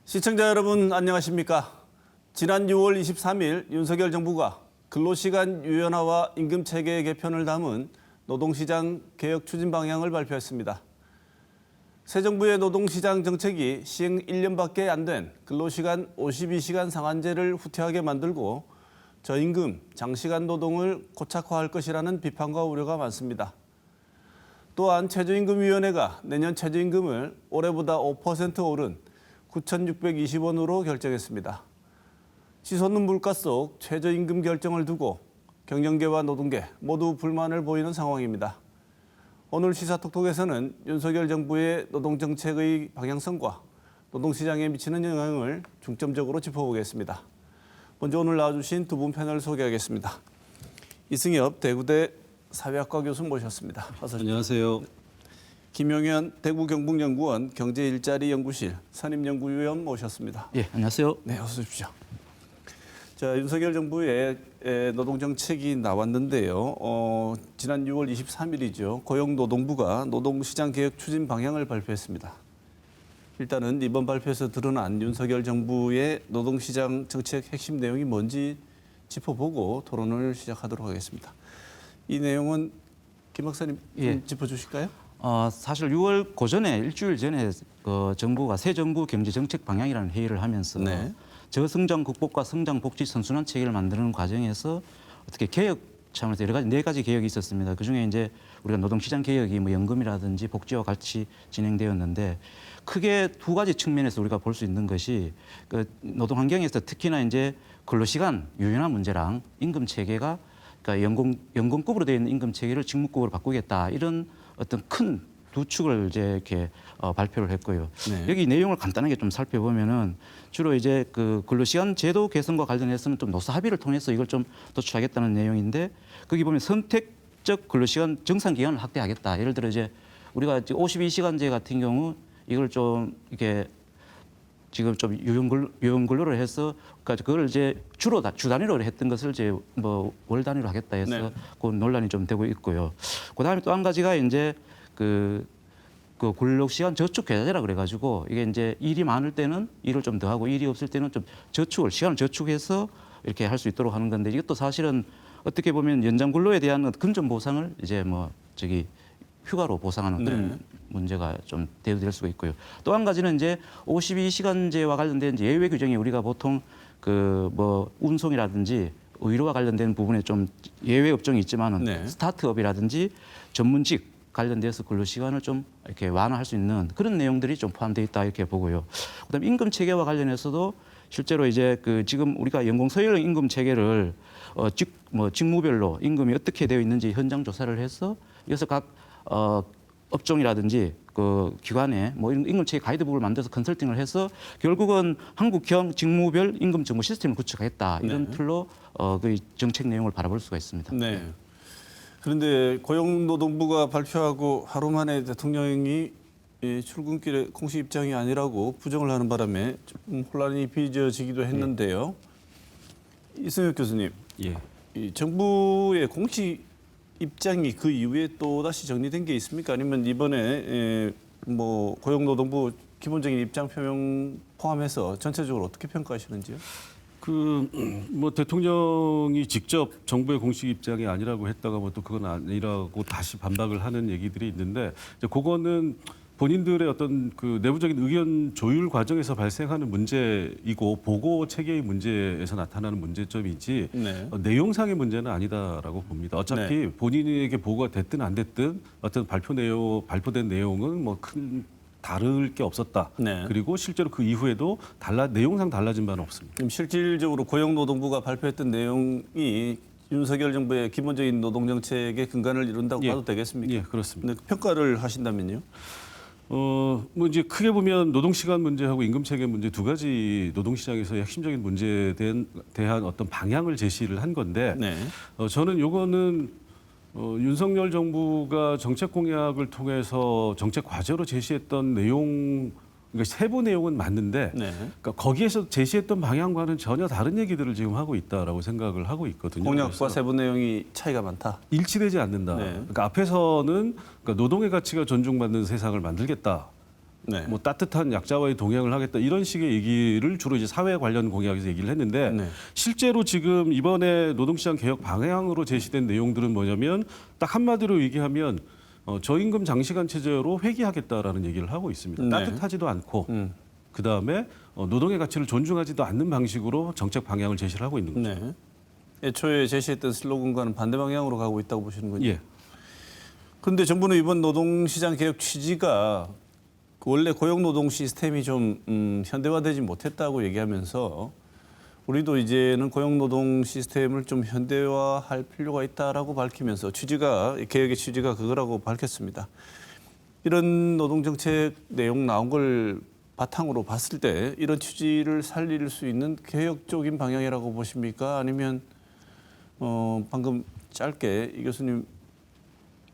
시청자 여러분 안녕하십니까? 지난 6월 23일 윤석열 정부가 근로시간 유연화와 임금체계 개편을 담은 노동시장 개혁 추진 방향을 발표했습니다. 새 정부의 노동시장 정책이 시행 1년밖에 안 된 근로시간 52시간 상한제를 후퇴하게 만들고 저임금, 장시간 노동을 고착화할 것이라는 비판과 우려가 많습니다. 또한 최저임금위원회가 내년 최저임금을 올해보다 5% 오른 9,620원으로 결정했습니다. 치솟는 물가 속 최저임금 결정을 두고 경영계와 노동계 모두 불만을 보이는 상황입니다. 오늘 시사톡톡에서는 윤석열 정부의 노동정책의 방향성과 노동시장에 미치는 영향을 중점적으로 짚어보겠습니다. 먼저 오늘 나와주신 두 분 패널 소개하겠습니다. 이승엽 대구대 사회학과 교수 모셨습니다. 어서 오십시오. 안녕하세요. 김용현 대구 경북연구원 경제일자리연구실 선임연구위원 모셨습니다. 예, 안녕하세요. 네, 어서 오십시오. 자, 윤석열 정부의 노동정책이 나왔는데요. 지난 6월 23일이죠. 고용노동부가 노동시장 개혁 추진 방향을 발표했습니다. 일단은 이번 발표에서 드러난 윤석열 정부의 노동시장 정책 핵심 내용이 뭔지 짚어보고 토론을 시작하도록 하겠습니다. 이 내용은 김 박사님 짚어주실까요? 사실 6월 고전에 일주일 전에 정부가 새 정부 경제정책 방향이라는 회의를 하면서 저성장 극복과 성장 복지 선순환 체계를 만드는 과정에서 어떻게 개혁 차원에서 여러 가지 4가지 개혁이 있었습니다. 그중에 이제 우리가 노동시장 개혁이 뭐 연금이라든지 복지와 같이 진행되었는데 크게 2가지 측면에서 우리가 볼 수 있는 것이 그 노동 환경에서 특히나 이제 근로시간 유연화 문제랑 임금 체계가 그러니까 연공급으로 되어 있는 임금 체계를 직무급으로 바꾸겠다 이런 어떤 큰 두 축을 이제 이렇게 발표를 했고요. 여기 내용을 간단하게 좀 살펴보면은 주로 이제 그 근로시간 제도 개선과 관련해서는 좀 노사 합의를 통해서 이걸 좀 도출하겠다는 내용인데 거기 보면 선택적 근로시간 정상 기간을 확대하겠다. 예를 들어 이제 우리가 52시간제 같은 경우 이걸 좀 이렇게 지금 좀 유연 근로를 해서 그걸 이제 주로 주 단위로 했던 것을 이제 뭐 월 단위로 하겠다 해서 그 논란이 좀 되고 있고요. 그다음에 또 한 가지가 이제 그 근로시간 저축 계좌제라 그래가지고 이게 이제 일이 많을 때는 일을 좀 더 하고 일이 없을 때는 좀 시간을 저축해서 이렇게 할 수 있도록 하는 건데 이것도 사실은 어떻게 보면 연장 근로에 대한 금전 보상을 이제 휴가로 보상하는 그런 문제가 좀 대두될 수가 있고요. 또 한 가지는 이제 52시간제와 관련된 이제 예외 규정이 우리가 보통 운송이라든지 의료와 관련된 부분에 좀 예외 업종이 있지만은 스타트업이라든지 전문직 관련돼서 근로시간을 좀 이렇게 완화할 수 있는 그런 내용들이 좀 포함되어 있다 이렇게 보고요. 그다음에 임금 체계와 관련해서도 실제로 이제 지금 우리가 연공서열 임금 체계를 직무별로 임금이 어떻게 되어 있는지 현장 조사를 해서 이것을 각 업종이라든지 그 기관에 임금 체계 가이드북을 만들어서 컨설팅을 해서 결국은 한국형 직무별 임금 정보 시스템을 구축하겠다 이런 틀로 그 정책 내용을 바라볼 수가 있습니다. 네. 그런데 고용노동부가 발표하고 하루 만에 대통령이 출근길에 공식 입장이 아니라고 부정을 하는 바람에 좀 혼란이 빚어지기도 했는데요. 이승엽 교수님, 이 정부의 공식 입장이 그 이후에 또 다시 정리된 게 있습니까? 아니면 이번에 고용노동부 기본적인 입장 표명 포함해서 전체적으로 어떻게 평가하시는지요? 대통령이 직접 정부의 공식 입장이 아니라고 했다가 또 그건 아니라고 다시 반박을 하는 얘기들이 있는데 이제 그거는 본인들의 어떤 그 내부적인 의견 조율 과정에서 발생하는 문제이고 보고 체계의 문제에서 나타나는 문제점이지 내용상의 문제는 아니다라고 봅니다. 어차피 본인에게 보고가 됐든 안 됐든 어떤 발표된 내용은 큰 다를 게 없었다. 그리고 실제로 그 이후에도 내용상 달라진 바는 없습니다. 그럼 실질적으로 고용노동부가 발표했던 내용이 윤석열 정부의 기본적인 노동정책의 근간을 이룬다고 봐도 되겠습니까? 예, 그렇습니다. 평가를 하신다면요? 이제 크게 보면 노동시간 문제하고 임금체계 문제 2가지 노동시장에서의 핵심적인 문제에 대한 어떤 방향을 제시를 한 건데 저는 요거는 윤석열 정부가 정책 공약을 통해서 정책 과제로 제시했던 내용, 그러니까 세부 내용은 맞는데 그러니까 거기에서 제시했던 방향과는 전혀 다른 얘기들을 지금 하고 있다라고 생각을 하고 있거든요. 공약과 세부 내용이 차이가 많다. 일치되지 않는다. 그러니까 앞에서는 그러니까 노동의 가치가 존중받는 세상을 만들겠다. 네. 뭐 따뜻한 약자와의 동행을 하겠다 이런 식의 얘기를 주로 이제 사회 관련 공약에서 얘기를 했는데 네. 실제로 지금 이번에 노동시장 개혁 방향으로 제시된 내용들은 뭐냐면 딱 한마디로 얘기하면 저임금 장시간 체제로 회귀하겠다라는 얘기를 하고 있습니다. 네. 따뜻하지도 않고 그 다음에 노동의 가치를 존중하지도 않는 방식으로 정책 방향을 제시를 하고 있는 거죠. 네. 애초에 제시했던 슬로건과는 반대 방향으로 가고 있다고 보시는군요. 예. 그런데 정부는 이번 노동시장 개혁 취지가 원래 고용노동 시스템이 좀 현대화되지 못했다고 얘기하면서 우리도 이제는 고용노동 시스템을 좀 현대화할 필요가 있다라고 밝히면서 개혁의 취지가 그거라고 밝혔습니다. 이런 노동정책 내용 나온 걸 바탕으로 봤을 때 이런 취지를 살릴 수 있는 개혁적인 방향이라고 보십니까? 아니면 방금 짧게 이 교수님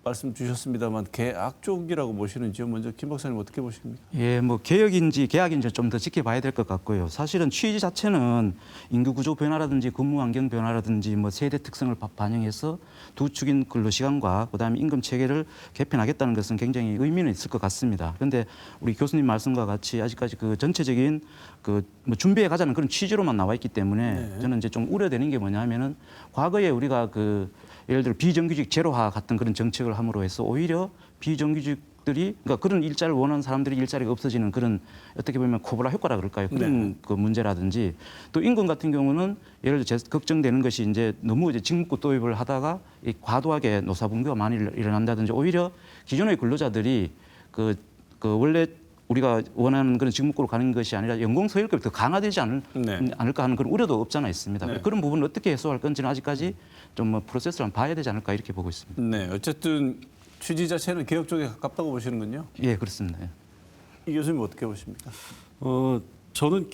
말씀 주셨습니다만 개악 쪽이라고 보시는지요? 먼저 김 박사님 어떻게 보십니까? 예, 뭐 개혁인지 개혁인지 좀 더 지켜봐야 될 것 같고요. 사실은 취지 자체는 인구 구조 변화라든지 근무 환경 변화라든지 뭐 세대 특성을 반영해서 두 축인 근로 시간과 그다음에 임금 체계를 개편하겠다는 것은 굉장히 의미는 있을 것 같습니다. 그런데 우리 교수님 말씀과 같이 아직까지 그 전체적인 뭐 준비해 가자는 그런 취지로만 나와 있기 때문에 저는 이제 좀 우려되는 게 뭐냐면은 과거에 우리가 예를 들어 비정규직 제로화 같은 그런 정책을 함으로 해서 오히려 비정규직들이 그러니까 그런 일자리를 원하는 사람들이 일자리가 없어지는 그런 어떻게 보면 코브라 효과라 그럴까요? 그런 그 문제라든지 또 임금 같은 경우는 예를 들어 걱정되는 것이 이제 너무 이제 직무급 도입을 하다가 이 과도하게 노사분규가 많이 일어난다든지 오히려 기존의 근로자들이 원래 우리가 원하는 그런 직무급으로 가는 것이 아니라 연공서열급이 더 강화되지 않을까 하는 그런 우려도 없잖아 있습니다. 네. 그런 부분을 어떻게 해소할 건지는 아직까지 좀 뭐 프로세스를 한번 봐야 되지 않을까 이렇게 보고 있습니다. 네, 어쨌든 취지 자체는 개혁 쪽에 가깝다고 보시는군요. 예, 그렇습니다. 예. 이 교수님 어떻게 보십니까? 저는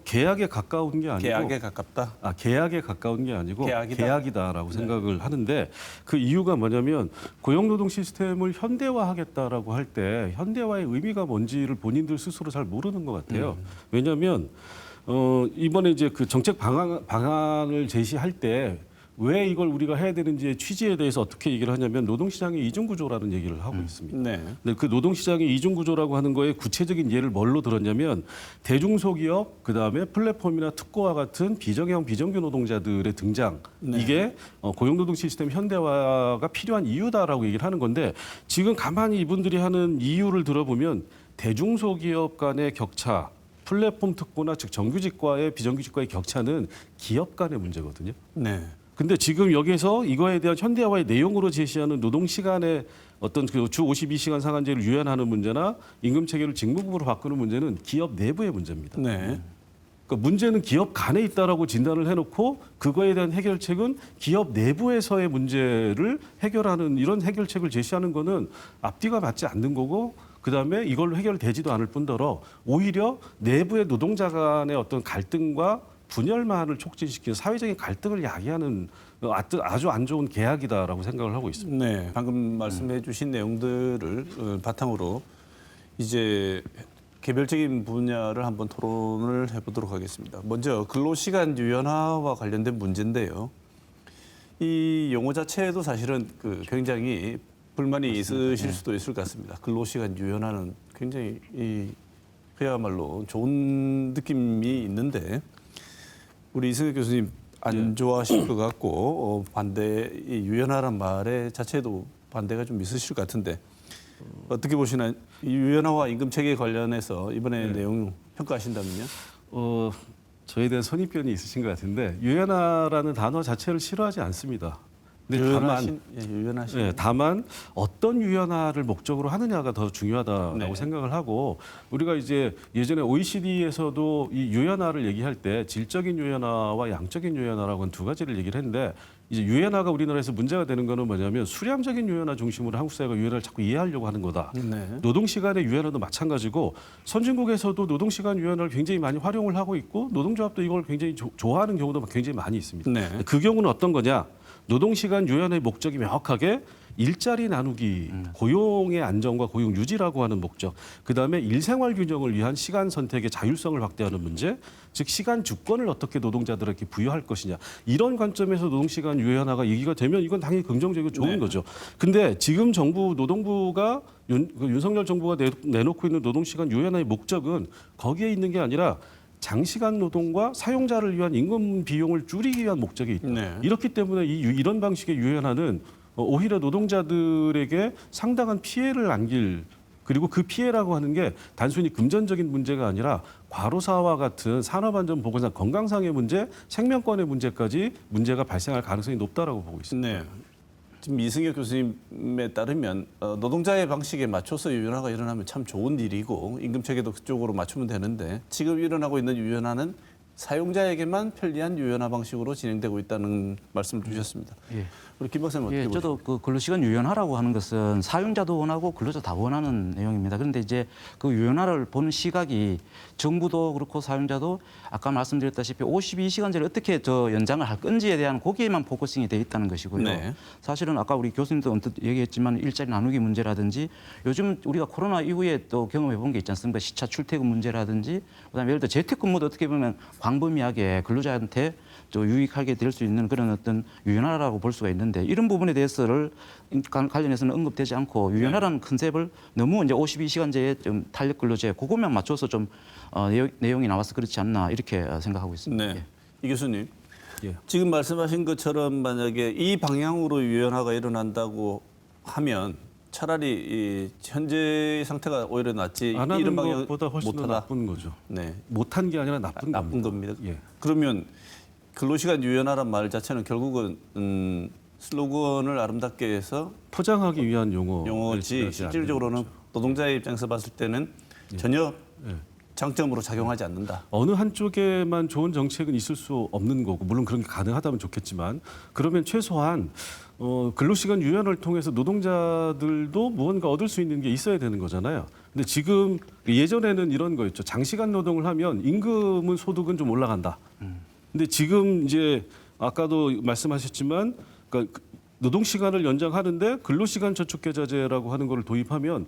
계약에 가까운 게 아니고 개혁에 가깝다. 계약에 가까운 게 아니고 계약이다? 계약이다라고 생각을 하는데 그 이유가 뭐냐면 고용노동 시스템을 현대화하겠다라고 할 때 현대화의 의미가 뭔지를 본인들 스스로 잘 모르는 것 같아요. 왜냐하면 이번에 이제 그 정책 방안을 제시할 때 왜 이걸 우리가 해야 되는지의 취지에 대해서 어떻게 얘기를 하냐면 노동시장의 이중구조라는 얘기를 하고 있습니다. 네. 근데 그 노동시장의 이중구조라고 하는 거에 구체적인 예를 뭘로 들었냐면 대중소기업 그다음에 플랫폼이나 특고와 같은 비정형 비정규 노동자들의 등장 이게 고용노동 시스템 현대화가 필요한 이유다라고 얘기를 하는 건데 지금 가만히 이분들이 하는 이유를 들어보면 대중소기업 간의 격차 플랫폼 특고나 즉 정규직과의 비정규직과의 격차는 기업 간의 문제거든요. 네. 근데 지금 여기서 이거에 대한 현대화의 내용으로 제시하는 노동 시간의 어떤 그 주 52시간 상한제를 유연하는 문제나 임금 체계를 직무급으로 바꾸는 문제는 기업 내부의 문제입니다. 네. 그러니까 문제는 기업 간에 있다라고 진단을 해놓고 그거에 대한 해결책은 기업 내부에서의 문제를 해결하는 이런 해결책을 제시하는 거는 앞뒤가 맞지 않는 거고 그다음에 이걸로 해결되지도 않을 뿐더러 오히려 내부의 노동자 간의 어떤 갈등과 분열만을 촉진시키는 사회적인 갈등을 야기하는 아주 안 좋은 계약이다라고 생각을 하고 있습니다. 네. 방금 말씀해 주신 내용들을 바탕으로 이제 개별적인 분야를 한번 토론을 해보도록 하겠습니다. 먼저 근로시간 유연화와 관련된 문제인데요. 이 용어 자체도 사실은 굉장히 불만이 있으실 수도 있을 것 같습니다. 근로시간 유연화는 굉장히 그야말로 좋은 느낌이 있는데 우리 이승엽 교수님 안 좋아하실 것 같고 이 유연화란 말의 자체도 반대가 좀 있으실 것 같은데 어떻게 보시나요? 이 유연화와 임금 체계 관련해서 이번에 내용 평가하신다면요? 저에 대한 선입견이 있으신 것 같은데 유연화라는 단어 자체를 싫어하지 않습니다. 근데 다만 어떤 유연화를 목적으로 하느냐가 더 중요하다라고 생각을 하고 우리가 이제 예전에 OECD에서도 이 유연화를 얘기할 때 질적인 유연화와 양적인 유연화라고 한 두 가지를 얘기를 했는데 이제 유연화가 우리나라에서 문제가 되는 거는 뭐냐면 수량적인 유연화 중심으로 한국 사회가 유연화를 자꾸 이해하려고 하는 거다. 노동시간의 유연화도 마찬가지고 선진국에서도 노동시간 유연화를 굉장히 많이 활용을 하고 있고 노동조합도 이걸 굉장히 좋아하는 경우도 굉장히 많이 있습니다. 그 경우는 어떤 거냐? 노동시간 유연의 목적이 명확하게 일자리 나누기, 고용의 안정과 고용 유지라고 하는 목적, 그다음에 일생활 균형을 위한 시간 선택의 자율성을 확대하는 문제, 즉 시간 주권을 어떻게 노동자들에게 부여할 것이냐, 이런 관점에서 노동시간 유연화가 얘기가 되면 이건 당연히 긍정적이고 좋은 네. 거죠. 근데 지금 정부 노동부가 윤석열 정부가 내놓고 있는 노동시간 유연화의 목적은 거기에 있는 게 아니라 장시간 노동과 사용자를 위한 임금 비용을 줄이기 위한 목적이 있다. 네. 이렇기 때문에 이런 방식의 유연화는 오히려 노동자들에게 상당한 피해를 안길, 그리고 그 피해라고 하는 게 단순히 금전적인 문제가 아니라 과로사와 같은 산업안전 보건상 건강상의 문제, 생명권의 문제까지 문제가 발생할 가능성이 높다라고 보고 있습니다. 네. 지금 이승엽 교수님에 따르면 노동자의 방식에 맞춰서 유연화가 일어나면 참 좋은 일이고 임금 체계도 그쪽으로 맞추면 되는데 지금 일어나고 있는 유연화는 사용자에게만 편리한 유연화 방식으로 진행되고 있다는 말씀을 주셨습니다. 예. 우리 김 박사님 어떻게 예, 보세요? 저도 그 근로시간 유연화라고 하는 것은 사용자도 원하고 근로자 다 원하는 내용입니다. 그런데 이제 그 유연화를 보는 시각이 정부도 그렇고 사용자도 아까 말씀드렸다시피 52시간제를 어떻게 저 연장을 할 건지에 대한 거기에만 포커싱이 돼 있다는 것이고요. 네. 사실은 아까 우리 교수님도 언뜻 얘기했지만 일자리 나누기 문제라든지 요즘 우리가 코로나 이후에 또 경험해 본 게 있지 않습니까? 시차 출퇴근 문제라든지 그다음에 예를 들어 재택근무도 어떻게 보면 광범위하게 근로자한테 또 유익하게 될 수 있는 그런 어떤 유연화라고 볼 수가 있는데 이런 부분에 대해서를 관련해서는 언급되지 않고 유연화라는 컨셉을 너무 이제 52시간제의 좀 탄력 근로제 그것만 맞춰서 좀 내용이 나와서 그렇지 않나 이렇게 생각하고 있습니다. 네. 예. 이 교수님. 예. 지금 말씀하신 것처럼 만약에 이 방향으로 유연화가 일어난다고 하면 차라리 이 현재 상태가 오히려 낫지 안 하는 이런 방향 것보다 훨씬 더 못하다. 나쁜 거죠. 네. 못한 게 아니라 나쁜 나쁜 겁니다. 예. 그러면 근로시간 유연화란 말 자체는 결국은 슬로건을 아름답게 해서 포장하기 위한 용어지 실질적으로는 노동자의 입장에서 봤을 때는 전혀 장점으로 작용하지 않는다. 어느 한쪽에만 좋은 정책은 있을 수 없는 거고 물론 그런 게 가능하다면 좋겠지만 그러면 최소한 근로시간 유연을 통해서 노동자들도 무언가 얻을 수 있는 게 있어야 되는 거잖아요. 근데 지금 예전에는 이런 거였죠. 장시간 노동을 하면 임금은 소득은 좀 올라간다. 근데 지금 이제 아까도 말씀하셨지만 그러니까 노동 시간을 연장하는데 근로시간 저축계좌제라고 하는 거를 도입하면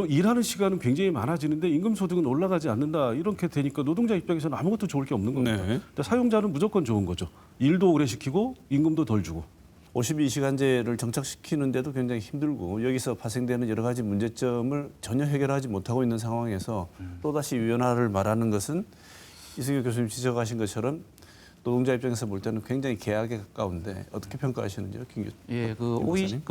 일하는 시간은 굉장히 많아지는데 임금 소득은 올라가지 않는다. 이렇게 되니까 노동자 입장에서는 아무것도 좋을 게 없는 겁니다. 네. 근데 사용자는 무조건 좋은 거죠. 일도 오래 시키고 임금도 덜 주고. 52시간제를 정착시키는데도 굉장히 힘들고 여기서 발생되는 여러 가지 문제점을 전혀 해결하지 못하고 있는 상황에서 또다시 유연화를 말하는 것은 이승엽 교수님 지적하신 것처럼 노동자 입장에서 볼 때는 굉장히 계약에 가까운데 어떻게 평가하시는지요, 김 교수님? 예, 그 박사님?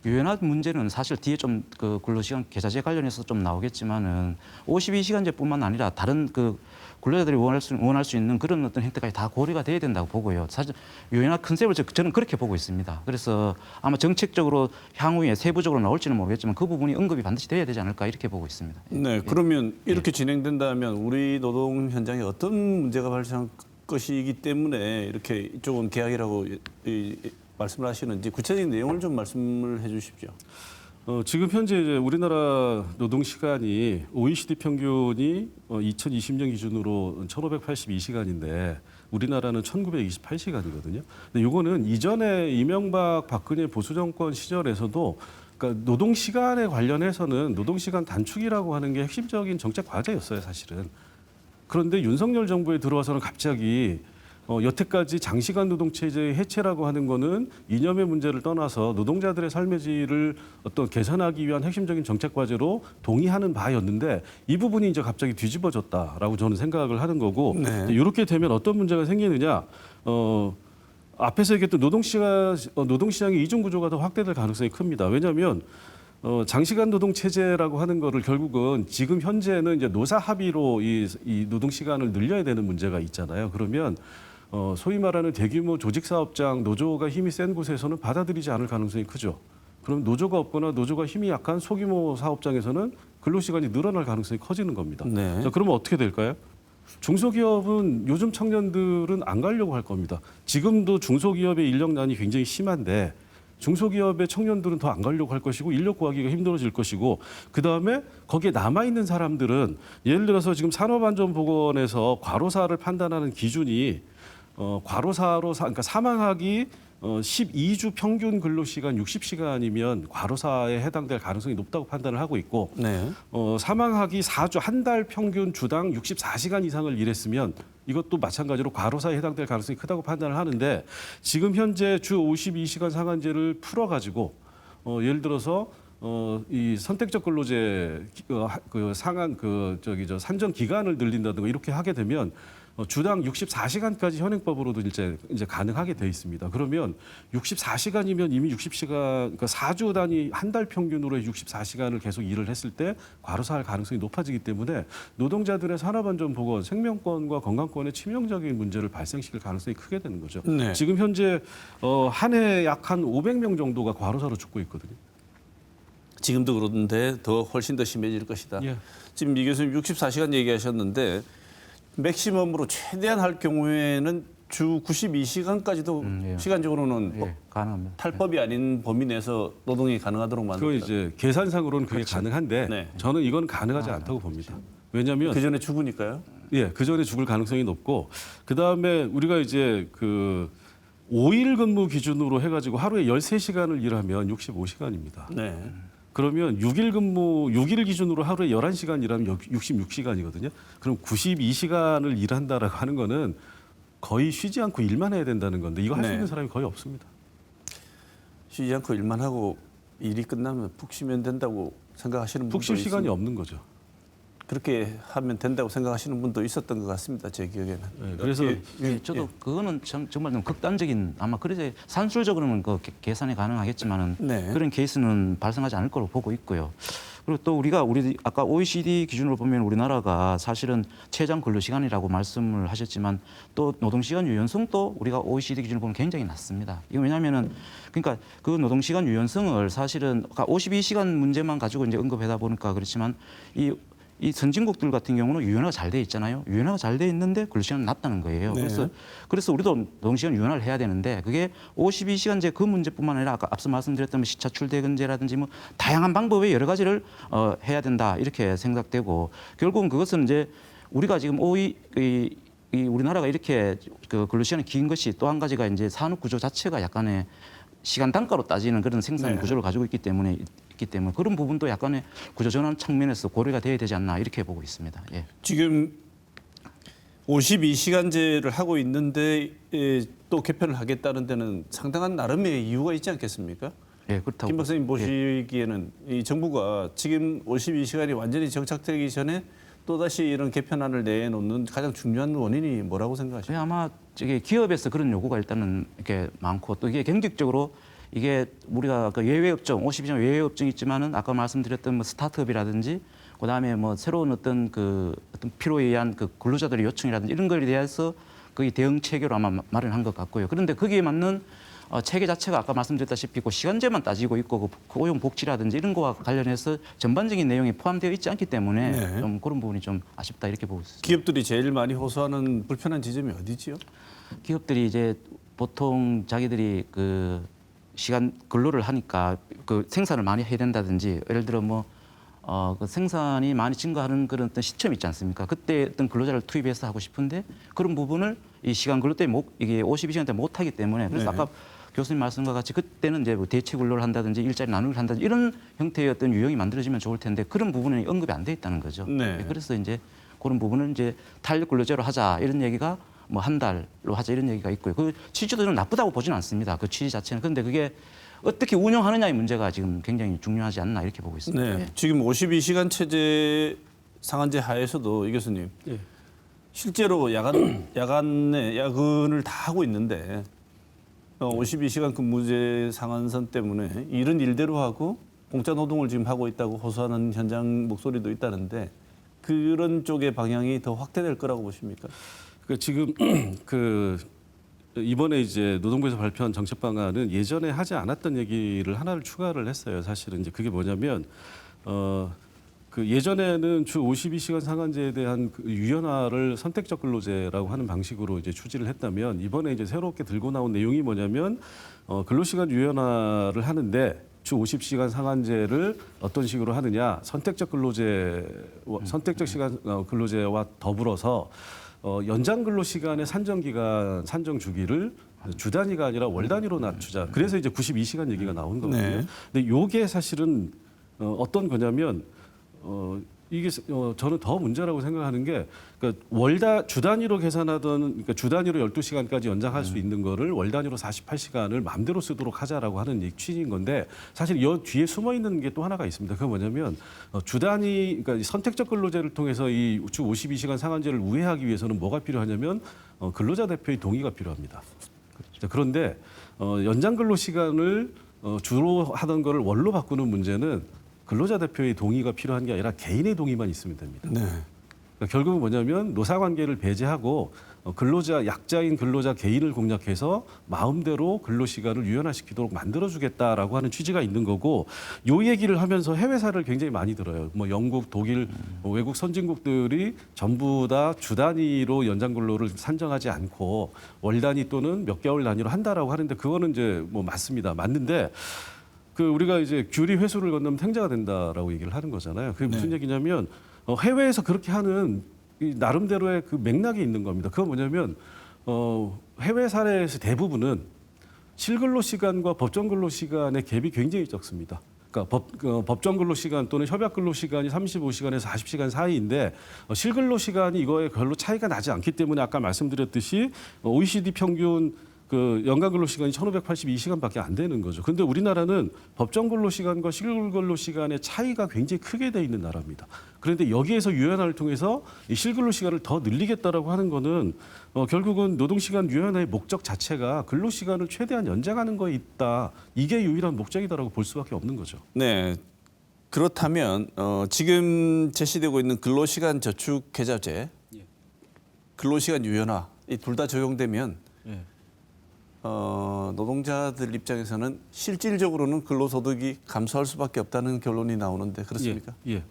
유연화 문제는 사실 뒤에 좀 그 근로시간 계좌제 관련해서 좀 나오겠지만은 52시간제뿐만 아니라 다른 그 근로자들이 원할 수 있는 그런 어떤 혜택까지 다 고려가 돼야 된다고 보고요. 사실 유연화 컨셉을 저는 그렇게 보고 있습니다. 그래서 아마 정책적으로 향후에 세부적으로 나올지는 모르겠지만 그 부분이 언급이 반드시 돼야 되지 않을까 이렇게 보고 있습니다. 네, 그러면 이렇게 진행된다면 우리 노동 현장에 어떤 문제가 발생할 것이기 때문에 이렇게 이쪽은 계약이라고 말씀을 하시는지 구체적인 내용을 좀 말씀을 해주십시오. 지금 현재 이제 우리나라 노동 시간이 OECD 평균이 2020년 기준으로 1,582시간인데 우리나라는 1,928시간이거든요. 근데 이거는 이전에 이명박 박근혜 보수 정권 시절에서도 그러니까 노동 시간에 관련해서는 노동 시간 단축이라고 하는 게 핵심적인 정책 과제였어요, 사실은. 그런데 윤석열 정부에 들어와서는 갑자기 여태까지 장시간 노동 체제의 해체라고 하는 거는 이념의 문제를 떠나서 노동자들의 삶의 질을 어떤 개선하기 위한 핵심적인 정책 과제로 동의하는 바였는데 이 부분이 이제 갑자기 뒤집어졌다라고 저는 생각을 하는 거고 네. 이렇게 되면 어떤 문제가 생기느냐? 앞에서 얘기했던 노동시장의 이중 구조가 더 확대될 가능성이 큽니다. 왜냐하면 장시간 노동 체제라고 하는 거를 결국은 지금 현재는 이제 노사 합의로 이 노동 시간을 늘려야 되는 문제가 있잖아요. 그러면 소위 말하는 대규모 조직 사업장 노조가 힘이 센 곳에서는 받아들이지 않을 가능성이 크죠. 그럼 노조가 없거나 노조가 힘이 약한 소규모 사업장에서는 근로 시간이 늘어날 가능성이 커지는 겁니다. 네. 자, 그러면 어떻게 될까요? 중소기업은 요즘 청년들은 안 가려고 할 겁니다. 지금도 중소기업의 인력난이 굉장히 심한데 중소기업의 청년들은 더 안 가려고 할 것이고 인력 구하기가 힘들어질 것이고 그다음에 거기에 남아있는 사람들은 예를 들어서 지금 산업안전보건에서 과로사를 판단하는 기준이 과로사로 그러니까 사망하기 12주 평균 근로시간 60시간이면 과로사에 해당될 가능성이 높다고 판단을 하고 있고 네. 사망하기 4주 한 달 평균 주당 64시간 이상을 일했으면 이것도 마찬가지로 과로사에 해당될 가능성이 크다고 판단을 하는데 지금 현재 주 52시간 상한제를 풀어가지고 예를 들어서 이 선택적 근로제 그 상한 산정 기간을 늘린다든가 이렇게 하게 되면 주당 64시간까지 현행법으로도 이제 가능하게 돼 있습니다. 그러면 64시간이면 이미 60시간, 그러니까 4주 단위 한 달 평균으로 64시간을 계속 일을 했을 때 과로사할 가능성이 높아지기 때문에 노동자들의 산업안전보건, 생명권과 건강권에 치명적인 문제를 발생시킬 가능성이 크게 되는 거죠. 네. 지금 현재 한 해 약 한 500명 정도가 과로사로 죽고 있거든요. 지금도 그런데 더 훨씬 더 심해질 것이다. 예. 지금 이 교수님 64시간 얘기하셨는데 맥시멈으로 최대한 할 경우에는 주 92시간까지도 예. 시간적으로는 예, 가능합니다. 탈법이 아닌 범위 내에서 노동이 가능하도록 그 만든다. 이제 계산상으로는 그게 가능한데 네. 저는 이건 가능하지 않다고 봅니다. 왜냐하면 그 전에 죽으니까요. 예, 그 전에 죽을 가능성이 높고 그 다음에 우리가 이제 그 5일 근무 기준으로 해가지고 하루에 13시간을 일하면 65시간입니다. 네. 그러면 6일 근무, 6일 기준으로 하루에 11시간 일하면 66시간이거든요. 그럼 92시간을 일한다라고 하는 거는 거의 쉬지 않고 일만 해야 된다는 건데 이거 할 수 네. 있는 사람이 거의 없습니다. 쉬지 않고 일만 하고 일이 끝나면 푹 쉬면 된다고 생각하시는 분도 푹 쉴 시간이 있습니다. 없는 거죠. 그렇게 하면 된다고 생각하시는 분도 있었던 것 같습니다. 제 기억에는. 네, 그래서 예, 저도 그거는 정말 좀 극단적인 아마 그래서 산술적으로는 그 계산이 가능하겠지만은 네. 그런 케이스는 발생하지 않을 거로 보고 있고요. 그리고 또 우리 아까 OECD 기준으로 보면 우리나라가 사실은 최장 근로시간이라고 말씀을 하셨지만 또 노동시간 유연성도 우리가 OECD 기준으로 보면 굉장히 낮습니다. 이거 왜냐하면은 그러니까 그 노동시간 유연성을 사실은 52시간 문제만 가지고 이제 언급하다 보니까 그렇지만 이 선진국들 같은 경우는 유연화가 잘 돼 있잖아요. 유연화가 잘 돼 있는데 근로시간은 낮다는 거예요. 네. 그래서 우리도 노동시간 유연화를 해야 되는데 그게 52시간제 그 문제뿐만 아니라 아까 앞서 말씀드렸던 시차 출퇴근제라든지 뭐 다양한 방법의 여러 가지를 해야 된다 이렇게 생각되고 결국은 그것은 이제 우리가 지금 이 우리나라가 이렇게 그 근로시간이 긴 것이 또 한 가지가 이제 산업 구조 자체가 약간의 시간 단가로 따지는 그런 생산 네. 구조를 가지고 있기 때문에 그런 부분도 약간의 구조 전환 측면에서 고려가 돼야 되지 않나 이렇게 보고 있습니다. 예. 지금 52시간제를 하고 있는데 또 개편을 하겠다는 데는 상당한 나름의 이유가 있지 않겠습니까? 예, 그렇다고. 김 박사님 예. 보시기에는 이 정부가 지금 52시간이 완전히 정착되기 전에 또다시 이런 개편안을 내놓는 가장 중요한 원인이 뭐라고 생각하십니까? 아마 저게 기업에서 그런 요구가 일단은 이렇게 많고 또 이게 경직적으로 이게 우리가 그 예외 업종, 52시간 예외 업종이 있지만은 아까 말씀드렸던 뭐 스타트업이라든지 그다음에 뭐 새로운 어떤 필요에 의한 그 근로자들의 요청이라든지 이런 거에 대해서 거의 대응 체계로 아마 마련한 것 같고요. 그런데 거기에 맞는 체계 자체가 아까 말씀드렸다시피 그 시간제만 따지고 있고 그 고용 복지라든지 이런 거와 관련해서 전반적인 내용이 포함되어 있지 않기 때문에 네. 좀 그런 부분이 좀 아쉽다 이렇게 보고 있습니다. 기업들이 제일 많이 호소하는 불편한 지점이 어디지요? 기업들이 이제 보통 자기들이 그 시간 근로를 하니까 그 생산을 많이 해야 된다든지 예를 들어 그 생산이 많이 증가하는 그런 어떤 시점이 있지 않습니까? 그때 어떤 근로자를 투입해서 하고 싶은데 그런 부분을 이 시간 근로 때문에 이게 52시간 때 못 하기 때문에 그래서 네. 아까 교수님 말씀과 같이 그때는 이제 뭐 대체 근로를 한다든지 일자리 나누기를 한다든지 이런 형태의 어떤 유형이 만들어지면 좋을 텐데 그런 부분은 언급이 안 돼 있다는 거죠. 네. 그래서 이제 그런 부분은 이제 탄력 근로제로 하자 이런 얘기가 뭐 한 달로 하자 이런 얘기가 있고요. 그 취지도 저는 나쁘다고 보지는 않습니다. 그 취지 자체는. 그런데 그게 어떻게 운영하느냐의 문제가 지금 굉장히 중요하지 않나 이렇게 보고 있습니다. 네. 예. 지금 52시간 체제 상한제 하에서도 이 교수님 예. 실제로 야간에 야근을 다 하고 있는데 52시간 근무제 상한선 때문에 이런 일대로 하고 공짜 노동을 지금 하고 있다고 호소하는 현장 목소리도 있다는데 그런 쪽의 방향이 더 확대될 거라고 보십니까? 지금 이번에 이제 노동부에서 발표한 정책 방안은 예전에 하지 않았던 얘기를 하나를 추가를 했어요. 사실은 이제 그게 뭐냐면 그 예전에는 주 52시간 상한제에 대한 그 유연화를 선택적 근로제라고 하는 방식으로 이제 추진을 했다면 이번에 이제 새롭게 들고 나온 내용이 뭐냐면 근로시간 유연화를 하는데 주 50시간 상한제를 어떤 식으로 하느냐, 선택적 시간 근로제와 더불어서 연장 근로 시간의 산정 기간, 산정 주기를 주 단위가 아니라 월 단위로 낮추자. 그래서 이제 92시간 얘기가 나온 거거든요. 네. 근데 요게 사실은 어떤 거냐면 이게 저는 더 문제라고 생각하는 게 그러니까 주 단위로 계산하던 그러니까 주 단위로 12시간까지 연장할 수 있는 거를 월 단위로 48시간을 마음대로 쓰도록 하자라고 하는 취지인 건데 사실 이 뒤에 숨어 있는 게 또 하나가 있습니다. 그게 뭐냐면 주 단위 그러니까 선택적 근로제를 통해서 이 주 52시간 상한제를 우회하기 위해서는 뭐가 필요하냐면 근로자 대표의 동의가 필요합니다. 자, 그런데 연장 근로 시간을 주로 하던 거를 월로 바꾸는 문제는 근로자 대표의 동의가 필요한 게 아니라 개인의 동의만 있으면 됩니다. 네. 그러니까 결국은 뭐냐면 노사관계를 배제하고 약자인 근로자 개인을 공략해서 마음대로 근로시간을 유연화시키도록 만들어주겠다라고 하는 취지가 있는 거고 요 얘기를 하면서 해외 사례를 굉장히 많이 들어요. 뭐 영국, 독일, 외국 선진국들이 전부 다 주 단위로 연장 근로를 산정하지 않고 월 단위 또는 몇 개월 단위로 한다라고 하는데 그거는 이제 뭐 맞습니다. 맞는데 우리가 이제 규리 회수를 건너면 탱자가 된다라고 얘기를 하는 거잖아요. 그게 무슨 얘기냐면 해외에서 그렇게 하는 이 나름대로의 그 맥락이 있는 겁니다. 그건 뭐냐면 해외 사례에서 대부분은 실근로 시간과 법정 근로 시간의 갭이 굉장히 적습니다. 그러니까 법정 근로 시간 또는 협약 근로 시간이 35시간에서 40시간 사이인데 실근로 시간이 이거에 별로 차이가 나지 않기 때문에 아까 말씀드렸듯이 OECD 평균 연간 근로 시간이 1,582시간밖에 안 되는 거죠. 그런데 우리나라는 법정 근로 시간과 실근로 시간의 차이가 굉장히 크게 돼 있는 나라입니다. 그런데 여기에서 유연화를 통해서 이 실근로 시간을 더 늘리겠다라고 하는 거는 결국은 노동시간 유연화의 목적 자체가 근로 시간을 최대한 연장하는 거에 있다. 이게 유일한 목적이다라고 볼 수밖에 없는 거죠. 네. 그렇다면 지금 제시되고 있는 근로시간 저축 계좌제, 근로시간 유연화 이 둘 다 적용되면 노동자들 입장에서는 실질적으로는 근로소득이 감소할 수밖에 없다는 결론이 나오는데 그렇습니까? 예.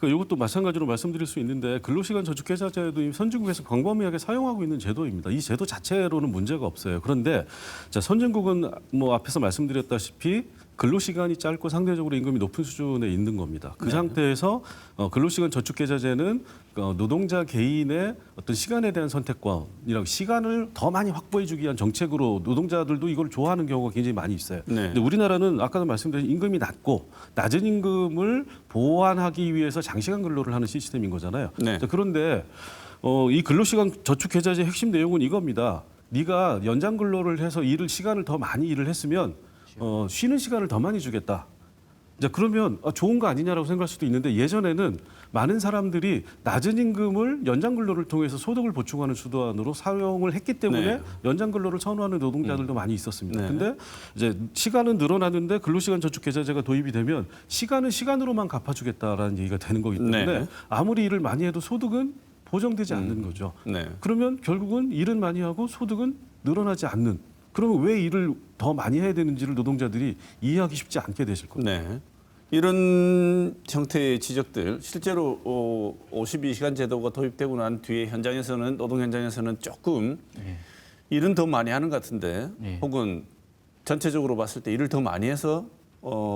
이것도 마찬가지로 말씀드릴 수 있는데 근로시간 저축계좌제도 이미 선진국에서 광범위하게 사용하고 있는 제도입니다. 이 제도 자체로는 문제가 없어요. 그런데 선진국은 뭐 앞에서 말씀드렸다시피 근로시간이 짧고 상대적으로 임금이 높은 수준에 있는 겁니다. 그 상태에서 근로시간 저축계좌제는 노동자 개인의 어떤 시간에 대한 선택권이라고 시간을 더 많이 확보해주기 위한 정책으로 노동자들도 이걸 좋아하는 경우가 굉장히 많이 있어요. 네. 근데 우리나라는 아까도 말씀드린 임금이 낮고 낮은 임금을 보완하기 위해서 장시간 근로를 하는 시스템인 거잖아요. 네. 자, 그런데 이 근로시간 저축계좌제의 핵심 내용은 이겁니다. 네가 연장 근로를 해서 시간을 더 많이 일을 했으면 쉬는 시간을 더 많이 주겠다. 자, 그러면 좋은 거 아니냐라고 생각할 수도 있는데 예전에는 많은 사람들이 낮은 임금을 연장 근로를 통해서 소득을 보충하는 수단으로 사용을 했기 때문에 네. 연장 근로를 선호하는 노동자들도 많이 있었습니다. 네. 근데 이제 시간은 늘어나는데 근로시간 저축 계좌제가 도입이 되면 시간은 시간으로만 갚아주겠다라는 얘기가 되는 거기 때문에 네. 아무리 일을 많이 해도 소득은 보정되지 않는 거죠. 네. 그러면 결국은 일은 많이 하고 소득은 늘어나지 않는. 그러면 왜 일을 더 많이 해야 되는지를 노동자들이 이해하기 쉽지 않게 되실 겁니다. 네. 이런 형태의 지적들 실제로 52시간 제도가 도입되고 난 뒤에 현장에서는 노동 현장에서는 조금 일은 더 많이 하는 것 같은데 혹은 전체적으로 봤을 때 일을 더 많이 해서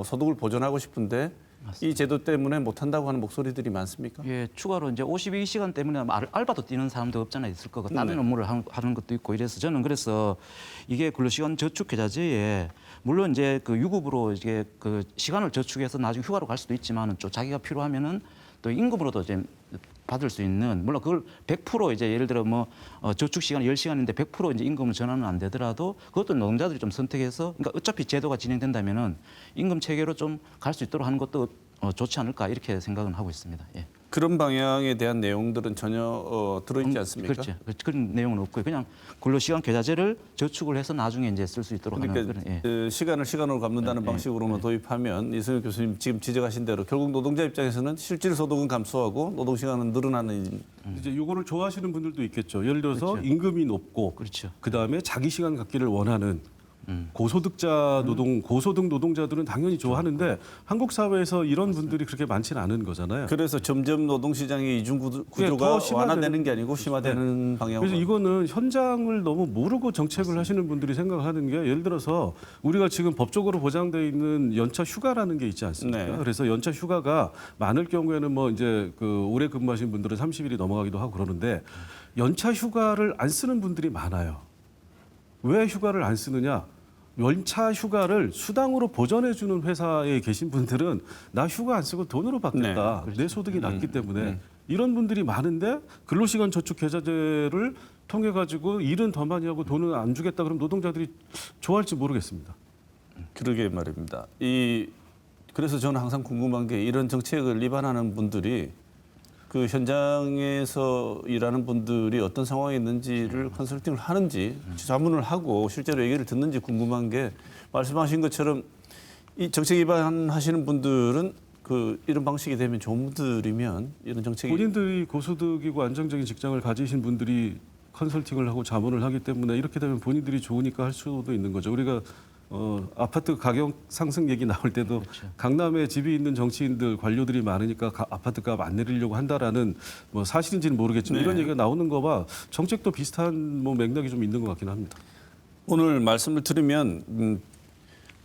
소득을 보존하고 싶은데 맞습니다. 이 제도 때문에 못한다고 하는 목소리들이 많습니까? 예, 추가로 이제 52시간 때문에 알바도 뛰는 사람도 없잖아요. 있을 거고 다른 업무를 하는 것도 있고 이래서 저는 그래서 이게 근로시간 저축계좌제에 물론 이제 유급으로 이게 시간을 저축해서 나중에 휴가로 갈 수도 있지만은 또 자기가 필요하면은 또 임금으로도 이제 받을 수 있는 물론 그걸 100% 이제 예를 들어 저축 시간이 10시간인데 100% 이제 임금을 전환은 안 되더라도 그것도 노동자들이 좀 선택해서 그러니까 어차피 제도가 진행된다면은 임금 체계로 좀 갈 수 있도록 하는 것도 좋지 않을까 이렇게 생각은 하고 있습니다. 예. 그런 방향에 대한 내용들은 전혀 들어있지 않습니까? 그렇죠. 그런 내용은 없고요. 그냥 근로시간 계좌제를 저축을 해서 나중에 이제 쓸 수 있도록 그러니까 하는 그런. 그 시간을 시간으로 갚는다는 방식으로만 도입하면 이승엽 교수님 지금 지적하신 대로 결국 노동자 입장에서는 실질 소득은 감소하고 노동 시간은 늘어나는. 이제 이거를 좋아하시는 분들도 있겠죠. 예를 들어서 그렇죠. 임금이 높고 그렇죠. 그다음에 자기 시간 갖기를 원하는 고소득자 노동, 고소득 노동자들은 당연히 좋아하는데 한국 사회에서 이런 분들이 그렇게 많지는 않은 거잖아요. 그래서 점점 노동시장의 이중 구조가 더 심화되는- 완화되는 게 아니고 심화되는 방향으로. 그래서 이거는 현장을 너무 모르고 정책을 하시는 분들이 생각하는 게 예를 들어서 우리가 지금 법적으로 보장돼 있는 연차 휴가라는 게 있지 않습니까? 네. 그래서 연차 휴가가 많을 경우에는 뭐 이제 그 오래 근무하신 분들은 30일이 넘어가기도 하고 그러는데 연차 휴가를 안 쓰는 분들이 많아요. 왜 휴가를 안 쓰느냐? 연차 휴가를 수당으로 보전해 주는 회사에 계신 분들은 나 휴가 안 쓰고 돈으로 받겠다. 내 소득이 낮기 때문에 이런 분들이 많은데 근로시간 저축 계좌제를 통해 가지고 일은 더 많이 하고 돈은 안 주겠다 그러면 노동자들이 좋아할지 모르겠습니다. 그러게 말입니다. 그래서 저는 항상 궁금한 게 이런 정책을 위반하는 분들이 그 현장에서 일하는 분들이 어떤 상황에 있는지를 컨설팅을 하는지 자문을 하고 실제로 얘기를 듣는지 궁금한 게 말씀하신 것처럼 이 정책 위반하시는 분들은 그 이런 방식이 되면 좋은 분들이면 이런 정책이 본인들이 고소득이고 안정적인 직장을 가지신 분들이 컨설팅을 하고 자문을 하기 때문에 이렇게 되면 본인들이 좋으니까 할 수도 있는 거죠. 우리가 아파트 가격 상승 얘기 나올 때도 강남에 집이 있는 정치인들 관료들이 많으니까 아파트 값 안 내리려고 한다라는 뭐 사실인지는 모르겠지만 이런 얘기가 나오는 거와 정책도 비슷한 뭐 맥락이 좀 있는 것 같긴 합니다. 오늘 말씀을 들으면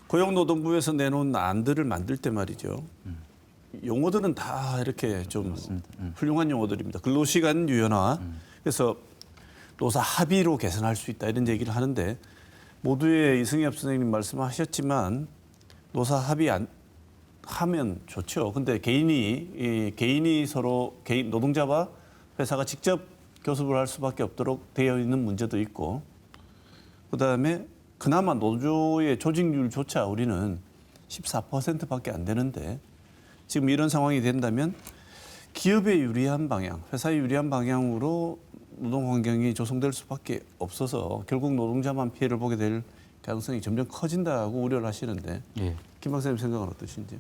고용노동부에서 내놓은 안들을 만들 때 말이죠. 용어들은 다 이렇게 좀 훌륭한 용어들입니다. 근로시간 유연화. 그래서 노사 합의로 개선할 수 있다 이런 얘기를 하는데 모두의 이승엽 선생님 말씀하셨지만 노사 합의 하면 좋죠. 근데 개인이 서로 노동자와 회사가 직접 교섭을 할 수밖에 없도록 되어 있는 문제도 있고 그다음에 그나마 노조의 조직률조차 우리는 14%밖에 안 되는데 지금 이런 상황이 된다면 기업에 유리한 방향, 회사에 유리한 방향으로 노동 환경이 조성될 수밖에 없어서 결국 노동자만 피해를 보게 될 가능성이 점점 커진다고 우려를 하시는데 예. 김 박사님 생각은 어떠신지요?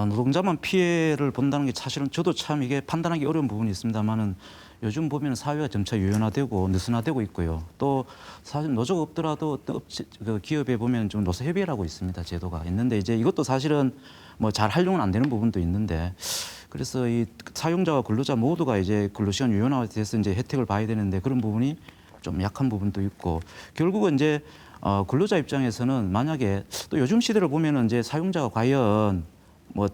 노동자만 피해를 본다는 게 사실은 저도 참 이게 판단하기 어려운 부분이 있습니다만은 요즘 보면 사회가 점차 유연화되고 느슨화되고 있고요. 또 사실 노조가 없더라도 어떤 그 기업에 보면 좀 노사협의회라고 있습니다. 제도가 있는데 이제 이것도 사실은 뭐 잘 활용은 안 되는 부분도 있는데 그래서 이 사용자와 근로자 모두가 이제 근로시간 유연화에 대해서 이제 혜택을 봐야 되는데 그런 부분이 좀 약한 부분도 있고 결국은 이제 근로자 입장에서는 만약에 또 요즘 시대를 보면은 이제 사용자가 과연 뭐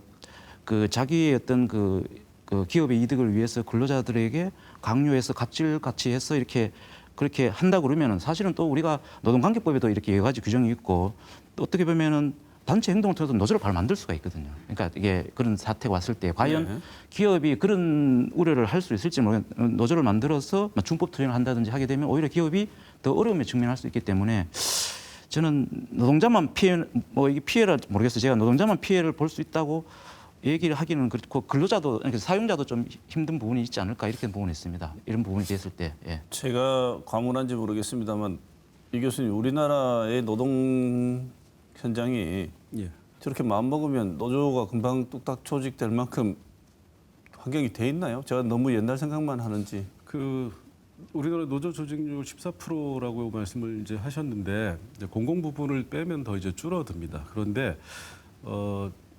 그 자기의 어떤 그 기업의 이득을 위해서 근로자들에게 강요해서 갑질같이 해서 이렇게 그렇게 한다 그러면은 사실은 또 우리가 노동관계법에도 이렇게 여러 가지 규정이 있고 또 어떻게 보면은 단체 행동을 통해서 노조를 바로 만들 수가 있거든요. 그러니까 이게 그런 사태가 왔을 때 과연 기업이 그런 우려를 할 수 있을지 모르겠는데 노조를 만들어서 준법 투쟁을 한다든지 하게 되면 오히려 기업이 더 어려움에 직면할 수 있기 때문에 저는 노동자만 이게 피해를 모르겠어요. 제가 노동자만 피해를 볼 수 있다고 얘기를 하기는 그렇고 근로자도 그러니까 사용자도 좀 힘든 부분이 있지 않을까 이렇게 부분이 있습니다. 이런 부분이 됐을 때. 예. 제가 과문한지 모르겠습니다만 이 교수님 우리나라의 노동 현장이 예. 저렇게 마음먹으면 노조가 금방 뚝딱 조직될 만큼 환경이 돼 있나요? 제가 너무 옛날 생각만 하는지. 그 우리나라 노조 조직률 14%라고 말씀을 이제 하셨는데 이제 공공 부분을 빼면 더 이제 줄어듭니다. 그런데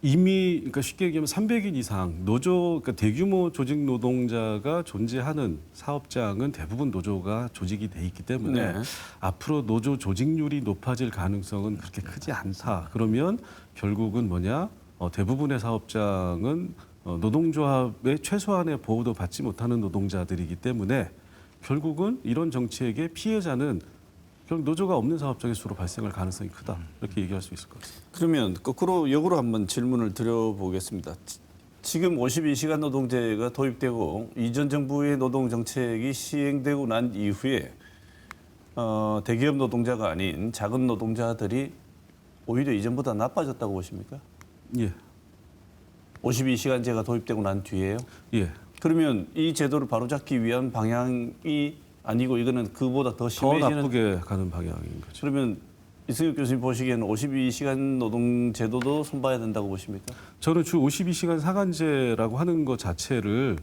이미 그러니까 쉽게 얘기하면 300인 이상 노조 그러니까 대규모 조직 노동자가 존재하는 사업장은 대부분 노조가 조직이 돼 있기 때문에 네. 앞으로 노조 조직률이 높아질 가능성은 그렇게 크지 않다. 그러면 결국은 뭐냐? 대부분의 사업장은 노동조합의 최소한의 보호도 받지 못하는 노동자들이기 때문에 결국은 이런 정책의 피해자는 결국 노조가 없는 사업장에 주로 발생할 가능성이 크다. 이렇게 얘기할 수 있을 것 같습니다. 그러면 거꾸로 역으로 한번 질문을 드려보겠습니다. 지금 52시간 노동제가 도입되고 이전 정부의 노동 정책이 시행되고 난 이후에 대기업 노동자가 아닌 작은 노동자들이 오히려 이전보다 나빠졌다고 보십니까? 예. 52시간제가 도입되고 난 뒤에요? 예. 그러면 이 제도를 바로잡기 위한 방향이 아니고 이거는 그보다 더 더 심해지는. 나쁘게 가는 방향인 거죠. 그러면 이승엽 교수님 보시기에는 52시간 노동 제도도 손봐야 된다고 보십니까? 저는 주 52시간 상한제라고 하는 것 자체를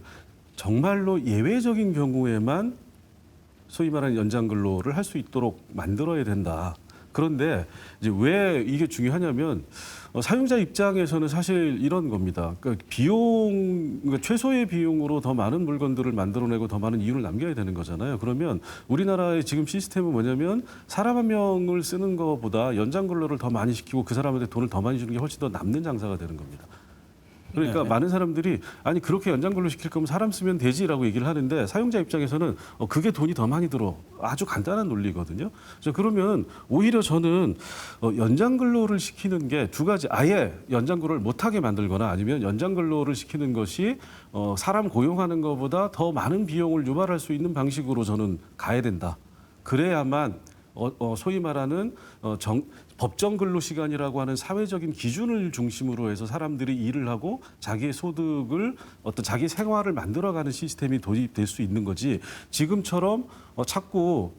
정말로 예외적인 경우에만 소위 말하는 연장 근로를 할 수 있도록 만들어야 된다. 그런데 이제 왜 이게 중요하냐면 사용자 입장에서는 사실 이런 겁니다. 그러니까 그러니까 최소의 비용으로 더 많은 물건들을 만들어내고 더 많은 이윤을 남겨야 되는 거잖아요. 그러면 우리나라의 지금 시스템은 뭐냐면 사람 한 명을 쓰는 것보다 연장 근로를 더 많이 시키고 그 사람한테 돈을 더 많이 주는 게 훨씬 더 남는 장사가 되는 겁니다. 그러니까 네. 많은 사람들이 아니 그렇게 연장 근로 시킬 거면 사람 쓰면 되지라고 얘기를 하는데 사용자 입장에서는 그게 돈이 더 많이 들어. 아주 간단한 논리거든요. 그래서 그러면 오히려 저는 연장 근로를 시키는 게 두 가지, 아예 연장 근로를 못하게 만들거나 아니면 연장 근로를 시키는 것이 사람 고용하는 것보다 더 많은 비용을 유발할 수 있는 방식으로 저는 가야 된다. 그래야만 소위 말하는 법정 근로 시간이라고 하는 사회적인 기준을 중심으로 해서 사람들이 일을 하고 자기의 소득을 어떤 자기 생활을 만들어가는 시스템이 도입될 수 있는 거지. 지금처럼 자꾸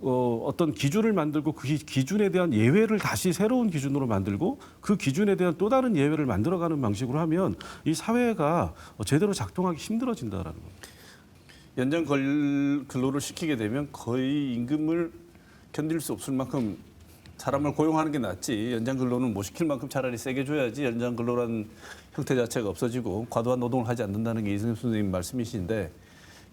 어떤 기준을 만들고 그 기준에 대한 예외를 다시 새로운 기준으로 만들고 그 기준에 대한 또 다른 예외를 만들어가는 방식으로 하면 이 사회가 제대로 작동하기 힘들어진다라는 겁니다. 연장 근로를 시키게 되면 거의 임금을 견딜 수 없을 만큼 사람을 고용하는 게 낫지 연장 근로는 못 시킬 만큼 차라리 세게 줘야지 연장 근로라는 형태 자체가 없어지고 과도한 노동을 하지 않는다는 게 이승엽 선생님 말씀이신데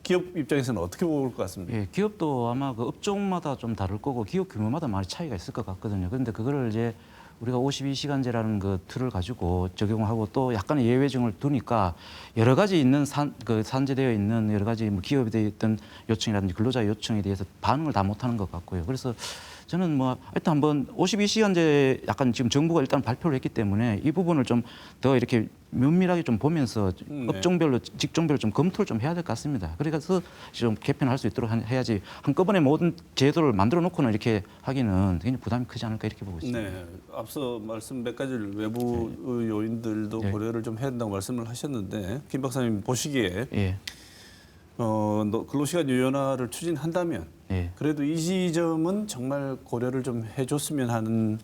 기업 입장에서는 어떻게 볼 것 같습니까? 예, 기업도 아마 그 업종마다 좀 다를 거고 기업 규모마다 많이 차이가 있을 것 같거든요. 그런데 그거를 이제 우리가 52시간제라는 그 틀을 가지고 적용하고 또 약간의 예외적을 두니까 여러 가지 있는 산재되어 있는 여러 가지 뭐 기업에 대해 있던 요청이라든지 근로자 요청에 대해서 반응을 다 못하는 것 같고요. 그래서 저는 뭐 일단 한번 52시간제 약간 지금 정부가 일단 발표를 했기 때문에 이 부분을 좀 더 이렇게 면밀하게 좀 보면서 업종별로 직종별로 좀 검토를 좀 해야 될 것 같습니다. 그래서 좀 개편할 수 있도록 해야지 한꺼번에 모든 제도를 만들어 놓고는 이렇게 하기는 굉장히 부담이 크지 않을까 이렇게 보고 있습니다. 네, 앞서 말씀 몇 가지를 외부 요인들도 네. 고려를 좀 해야 된다고 말씀을 하셨는데 김 박사님 보시기에 예. 근로시간 유연화를 추진한다면 예. 그래도 이 지점은 정말 고려를 좀 해줬으면 하는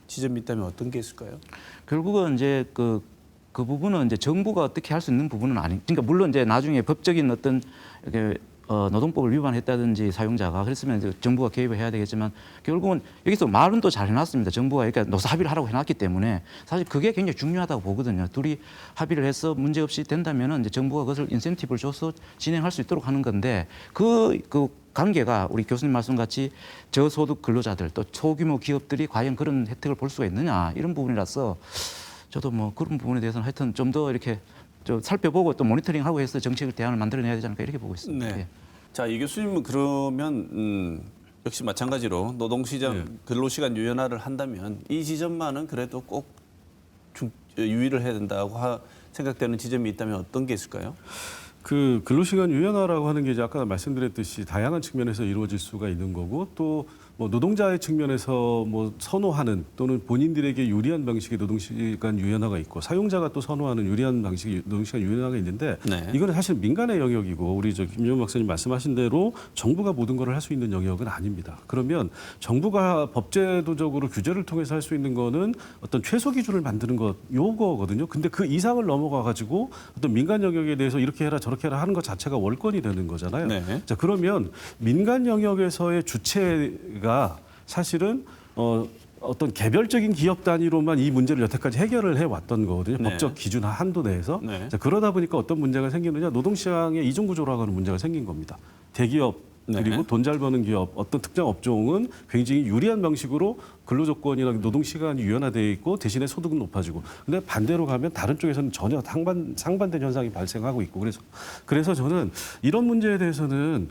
지점이 있다면 어떤 게 있을까요? 결국은 이제 그 부분은 이제 정부가 어떻게 할 수 있는 부분은 그러니까 물론 이제 나중에 법적인 어떤 이렇게 노동법을 위반했다든지 사용자가 그랬으면 이제 정부가 개입을 해야 되겠지만 결국은 여기서 말은 또 잘 해놨습니다. 정부가 그러니까 노사 합의를 하라고 해놨기 때문에 사실 그게 굉장히 중요하다고 보거든요. 둘이 합의를 해서 문제 없이 된다면은 이제 정부가 그것을 인센티브를 줘서 진행할 수 있도록 하는 건데 그 관계가 우리 교수님 말씀같이 저소득 근로자들 또 소규모 기업들이 과연 그런 혜택을 볼 수가 있느냐 이런 부분이라서 저도 뭐 그런 부분에 대해서는 하여튼 좀 더 이렇게 좀 살펴보고 또 모니터링하고 해서 정책을 대안을 만들어내야 되지 않을까 이렇게 보고 있습니다. 네. 예. 자, 이 교수님은 그러면 역시 마찬가지로 노동시장 근로시간 유연화를 한다면 이 지점만은 그래도 꼭 유의를 해야 된다고 생각되는 지점이 있다면 어떤 게 있을까요? 그 근로시간 유연화라고 하는 게 이제 아까 말씀드렸듯이 다양한 측면에서 이루어질 수가 있는 거고 또 뭐 노동자의 측면에서 뭐 선호하는 또는 본인들에게 유리한 방식의 노동시간 유연화가 있고 사용자가 또 선호하는 유리한 방식의 노동시간 유연화가 있는데 네. 이거는 사실 민간의 영역이고 우리 김용현 박사님 말씀하신 대로 정부가 모든 걸 할 수 있는 영역은 아닙니다. 그러면 정부가 법제도적으로 규제를 통해서 할 수 있는 거는 어떤 최소 기준을 만드는 것 요거거든요. 근데 그 이상을 넘어가 가지고 어떤 민간 영역에 대해서 이렇게 해라 저렇게 해라 하는 것 자체가 월권이 되는 거잖아요. 네. 자, 그러면 민간 영역에서의 주체가 사실은 어떤 개별적인 기업 단위로만 이 문제를 여태까지 해결을 해왔던 거거든요. 네. 법적 기준 한도 내에서. 네. 자, 그러다 보니까 어떤 문제가 생기느냐. 노동시장의 이중구조라고 하는 문제가 생긴 겁니다. 대기업 네. 그리고 돈 잘 버는 기업 어떤 특정 업종은 굉장히 유리한 방식으로 근로조건이나 노동시간이 유연화되어 있고 대신에 소득은 높아지고 근데 반대로 가면 다른 쪽에서는 전혀 상반된 현상이 발생하고 있고 그래서 저는 이런 문제에 대해서는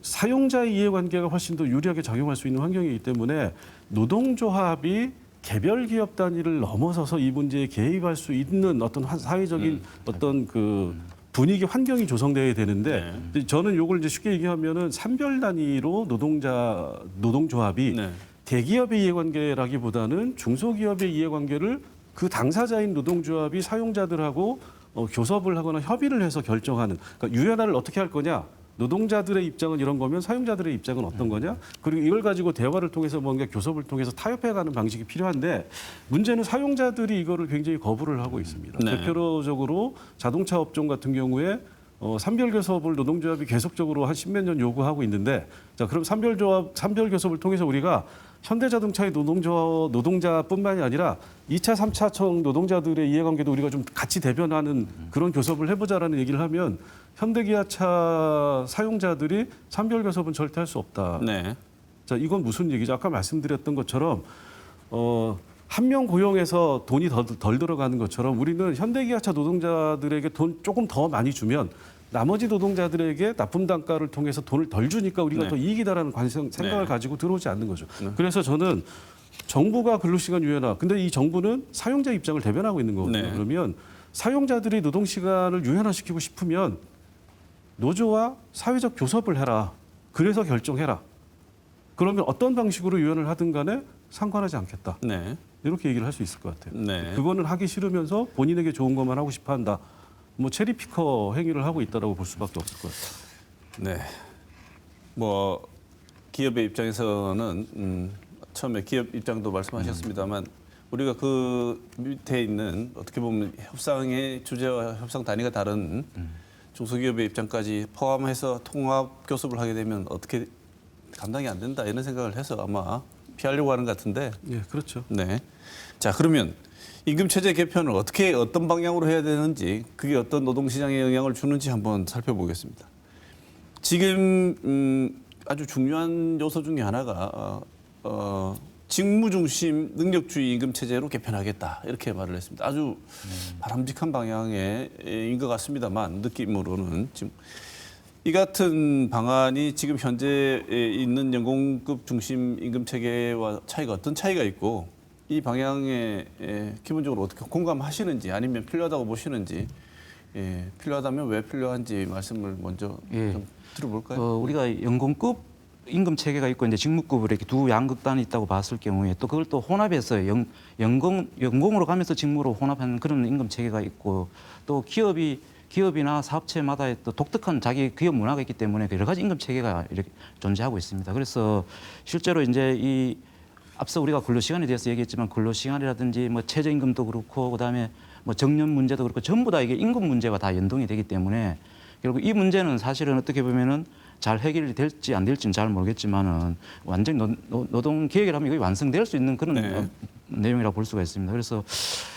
사용자의 이해관계가 훨씬 더 유리하게 작용할 수 있는 환경이기 때문에 노동조합이 개별 기업 단위를 넘어서서 이 문제에 개입할 수 있는 어떤 사회적인 어떤 그 분위기 환경이 조성돼야 되는데 저는 이걸 이제 쉽게 얘기하면은 산별 단위로 노동조합이 네. 대기업의 이해관계라기보다는 중소기업의 이해관계를 그 당사자인 노동조합이 사용자들하고 교섭을 하거나 협의를 해서 결정하는 그러니까 유연화를 어떻게 할 거냐. 노동자들의 입장은 이런 거면 사용자들의 입장은 어떤 거냐? 그리고 이걸 가지고 대화를 통해서 뭔가 교섭을 통해서 타협해가는 방식이 필요한데 문제는 사용자들이 이거를 굉장히 거부를 하고 있습니다. 네. 대표적으로 자동차 업종 같은 경우에 산별 교섭을 노동조합이 계속적으로 한 십몇 년 요구하고 있는데 자 그럼 산별 교섭을 통해서 우리가 현대자동차의 노동자뿐만이 아니라 2차, 3차청 노동자들의 이해관계도 우리가 좀 같이 대변하는 그런 교섭을 해보자라는 얘기를 하면 현대기아차 사용자들이 산별 교섭은 절대 할 수 없다. 네. 자, 이건 무슨 얘기죠? 아까 말씀드렸던 것처럼 한 명 고용해서 돈이 덜 들어가는 것처럼 우리는 현대기아차 노동자들에게 돈 조금 더 많이 주면 나머지 노동자들에게 납품 단가를 통해서 돈을 덜 주니까 우리가 네. 더 이익이다라는 생각을 네. 가지고 들어오지 않는 거죠. 그래서 저는 정부가 근로시간 유연화, 근데 이 정부는 사용자 입장을 대변하고 있는 거거든요. 네. 그러면 사용자들이 노동시간을 유연화시키고 싶으면 노조와 사회적 교섭을 해라. 그래서 결정해라. 그러면 어떤 방식으로 유연을 하든 간에 상관하지 않겠다. 네. 이렇게 얘기를 할 수 있을 것 같아요. 네. 그거는 하기 싫으면서 본인에게 좋은 것만 하고 싶어 한다. 뭐 체리피커 행위를 하고 있다라고 볼 수밖에 없을 것 같아요. 네. 뭐 기업의 입장에서는 처음에 기업 입장도 말씀하셨습니다만 우리가 그 밑에 있는 어떻게 보면 협상의 주제와 협상 단위가 다른 중소기업의 입장까지 포함해서 통합 교섭을 하게 되면 어떻게 감당이 안 된다 이런 생각을 해서 아마 피하려고 하는 것 같은데. 예, 그렇죠. 네. 자, 그러면 임금 체제 개편을 어떤 방향으로 해야 되는지, 그게 어떤 노동 시장에 영향을 주는지 한번 살펴보겠습니다. 지금 아주 중요한 요소 중에 하나가 직무 중심 능력주의 임금 체제로 개편하겠다 이렇게 말을 했습니다. 아주 바람직한 방향인 것 같습니다만 느낌으로는 지금 이 같은 방안이 지금 현재 있는 연공급 중심 임금 체계와 어떤 차이가 있고 이 방향에 기본적으로 어떻게 공감하시는지 아니면 필요하다고 보시는지 필요하다면 왜 필요한지 말씀을 먼저 예. 좀 들어볼까요? 우리가 연공급 임금 체계가 있고 이제 직무급으로 이렇게 두 양극단이 있다고 봤을 경우에 또 그걸 또 혼합해서 연공으로 가면서 직무로 혼합하는 그런 임금 체계가 있고 또 기업이나 사업체마다의 또 독특한 자기 기업 문화가 있기 때문에 여러 가지 임금 체계가 이렇게 존재하고 있습니다. 그래서 실제로 이제 이 앞서 우리가 근로시간에 대해서 얘기했지만 근로시간이라든지 뭐 최저임금도 그렇고 그다음에 뭐 정년 문제도 그렇고 전부 다 이게 임금 문제와 다 연동이 되기 때문에 결국 이 문제는 사실은 어떻게 보면은 잘 해결이 될지 안 될지는 잘 모르겠지만은 완전히 노동 계획을 하면 이게 완성될 수 있는 그런 네. 내용이라고 볼 수가 있습니다. 그래서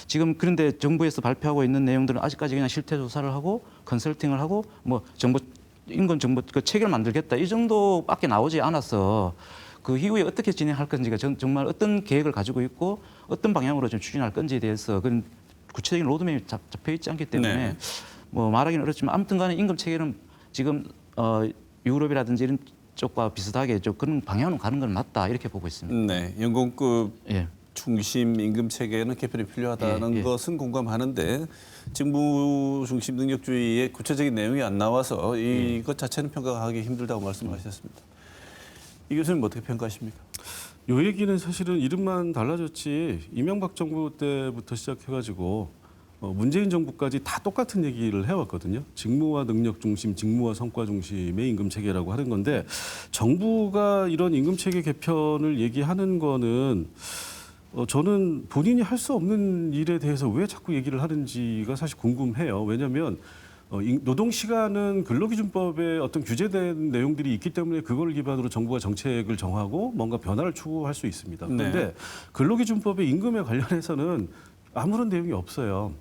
지금 그런데 정부에서 발표하고 있는 내용들은 아직까지 그냥 실태 조사를 하고 컨설팅을 하고 뭐 임금 정보 그 체계를 만들겠다 이 정도밖에 나오지 않아서 그 이후에 어떻게 진행할 건지가 정말 어떤 계획을 가지고 있고 어떤 방향으로 좀 추진할 건지에 대해서 그런 구체적인 로드맵이 잡혀 있지 않기 때문에 네. 뭐 말하기는 어렵지만 아무튼 간에 임금 체계는 지금 유럽이라든지 이런 쪽과 비슷하게 좀 그런 방향으로 가는 건 맞다 이렇게 보고 있습니다. 네, 연공급 예. 중심 임금 체계는 개편이 필요하다는 예. 것은 공감하는데 직무 중심 능력주의의 구체적인 내용이 안 나와서 이것 자체는 평가하기 힘들다고 말씀하셨습니다. 이 교수님 어떻게 평가하십니까? 요 얘기는 사실은 이름만 달라졌지 이명박 정부 때부터 시작해가지고 문재인 정부까지 다 똑같은 얘기를 해왔거든요. 직무와 능력 중심, 직무와 성과 중심의 임금 체계라고 하는 건데 정부가 이런 임금 체계 개편을 얘기하는 거는 저는 본인이 할 수 없는 일에 대해서 왜 자꾸 얘기를 하는지가 사실 궁금해요. 왜냐하면 노동 시간은 근로기준법에 어떤 규제된 내용들이 있기 때문에 그걸 기반으로 정부가 정책을 정하고 뭔가 변화를 추구할 수 있습니다. 그런데 네. 근로기준법의 임금에 관련해서는 아무런 내용이 없어요.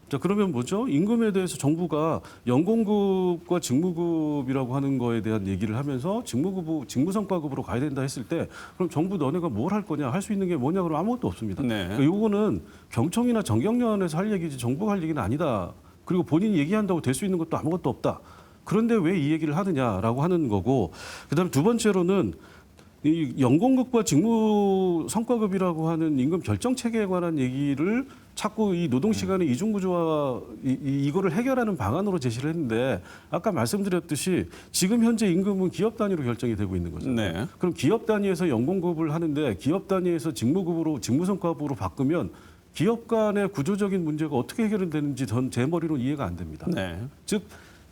자, 그러면 뭐죠? 임금에 대해서 정부가 연공급과 직무급이라고 하는 거에 대한 얘기를 하면서 직무성과급으로 가야 된다 했을 때 그럼 정부 너네가 뭘 할 거냐? 할 수 있는 게 뭐냐? 그러면 아무것도 없습니다. 네. 그러니까 요거는 경청이나 정경련에서 할 얘기지 정부가 할 얘기는 아니다. 그리고 본인이 얘기한다고 될 수 있는 것도 아무것도 없다. 그런데 왜 이 얘기를 하느냐라고 하는 거고 그다음에 두 번째로는 이 연공급과 직무 성과급이라고 하는 임금 결정 체계에 관한 얘기를 자꾸 이 노동 시간의 이중 구조와 이거를 해결하는 방안으로 제시를 했는데 아까 말씀드렸듯이 지금 현재 임금은 기업 단위로 결정이 되고 있는 거죠. 네. 그럼 기업 단위에서 연공급을 하는데 기업 단위에서 직무급으로 직무 성과급으로 바꾸면 기업 간의 구조적인 문제가 어떻게 해결되는지 전 제 머리로 이해가 안 됩니다. 네. 즉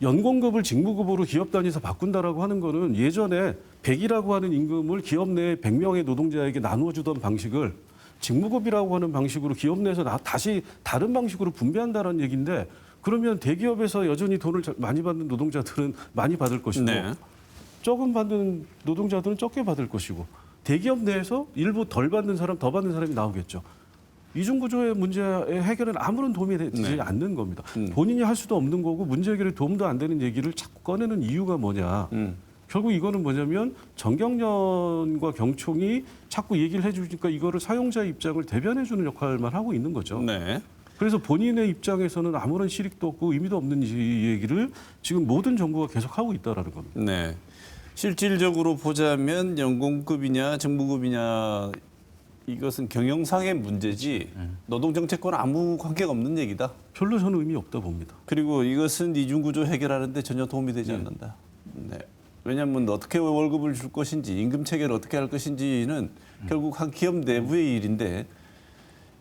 연공급을 직무급으로 기업 단위에서 바꾼다라고 하는 거는 예전에 100이라고 하는 임금을 기업 내 100명의 노동자에게 나누어 주던 방식을 직무급이라고 하는 방식으로 기업 내에서 다시 다른 방식으로 분배한다는 얘기인데 그러면 대기업에서 여전히 돈을 많이 받는 노동자들은 많이 받을 것이고 네. 적은 받는 노동자들은 적게 받을 것이고 대기업 내에서 일부 덜 받는 사람, 더 받는 사람이 나오겠죠. 이중구조의 문제의 해결은 아무런 도움이 되지 네. 않는 겁니다. 본인이 할 수도 없는 거고 문제 해결에 도움도 안 되는 얘기를 자꾸 꺼내는 이유가 뭐냐. 결국 이거는 뭐냐면 정경련과 경총이 자꾸 얘기를 해주니까 이거를 사용자의 입장을 대변해주는 역할만 하고 있는 거죠. 네. 그래서 본인의 입장에서는 아무런 실익도 없고 의미도 없는 이 얘기를 지금 모든 정부가 계속하고 있다라는 겁니다. 네. 실질적으로 보자면 연공급이냐 정부급이냐 이것은 경영상의 문제지 노동정책과는 아무 관계가 없는 얘기다. 별로 저는 의미 없다 봅니다. 그리고 이것은 이중구조 해결하는데 전혀 도움이 되지 않는다. 네. 왜냐하면 어떻게 월급을 줄 것인지 임금 체계를 어떻게 할 것인지는 결국 한 기업 내부의 일인데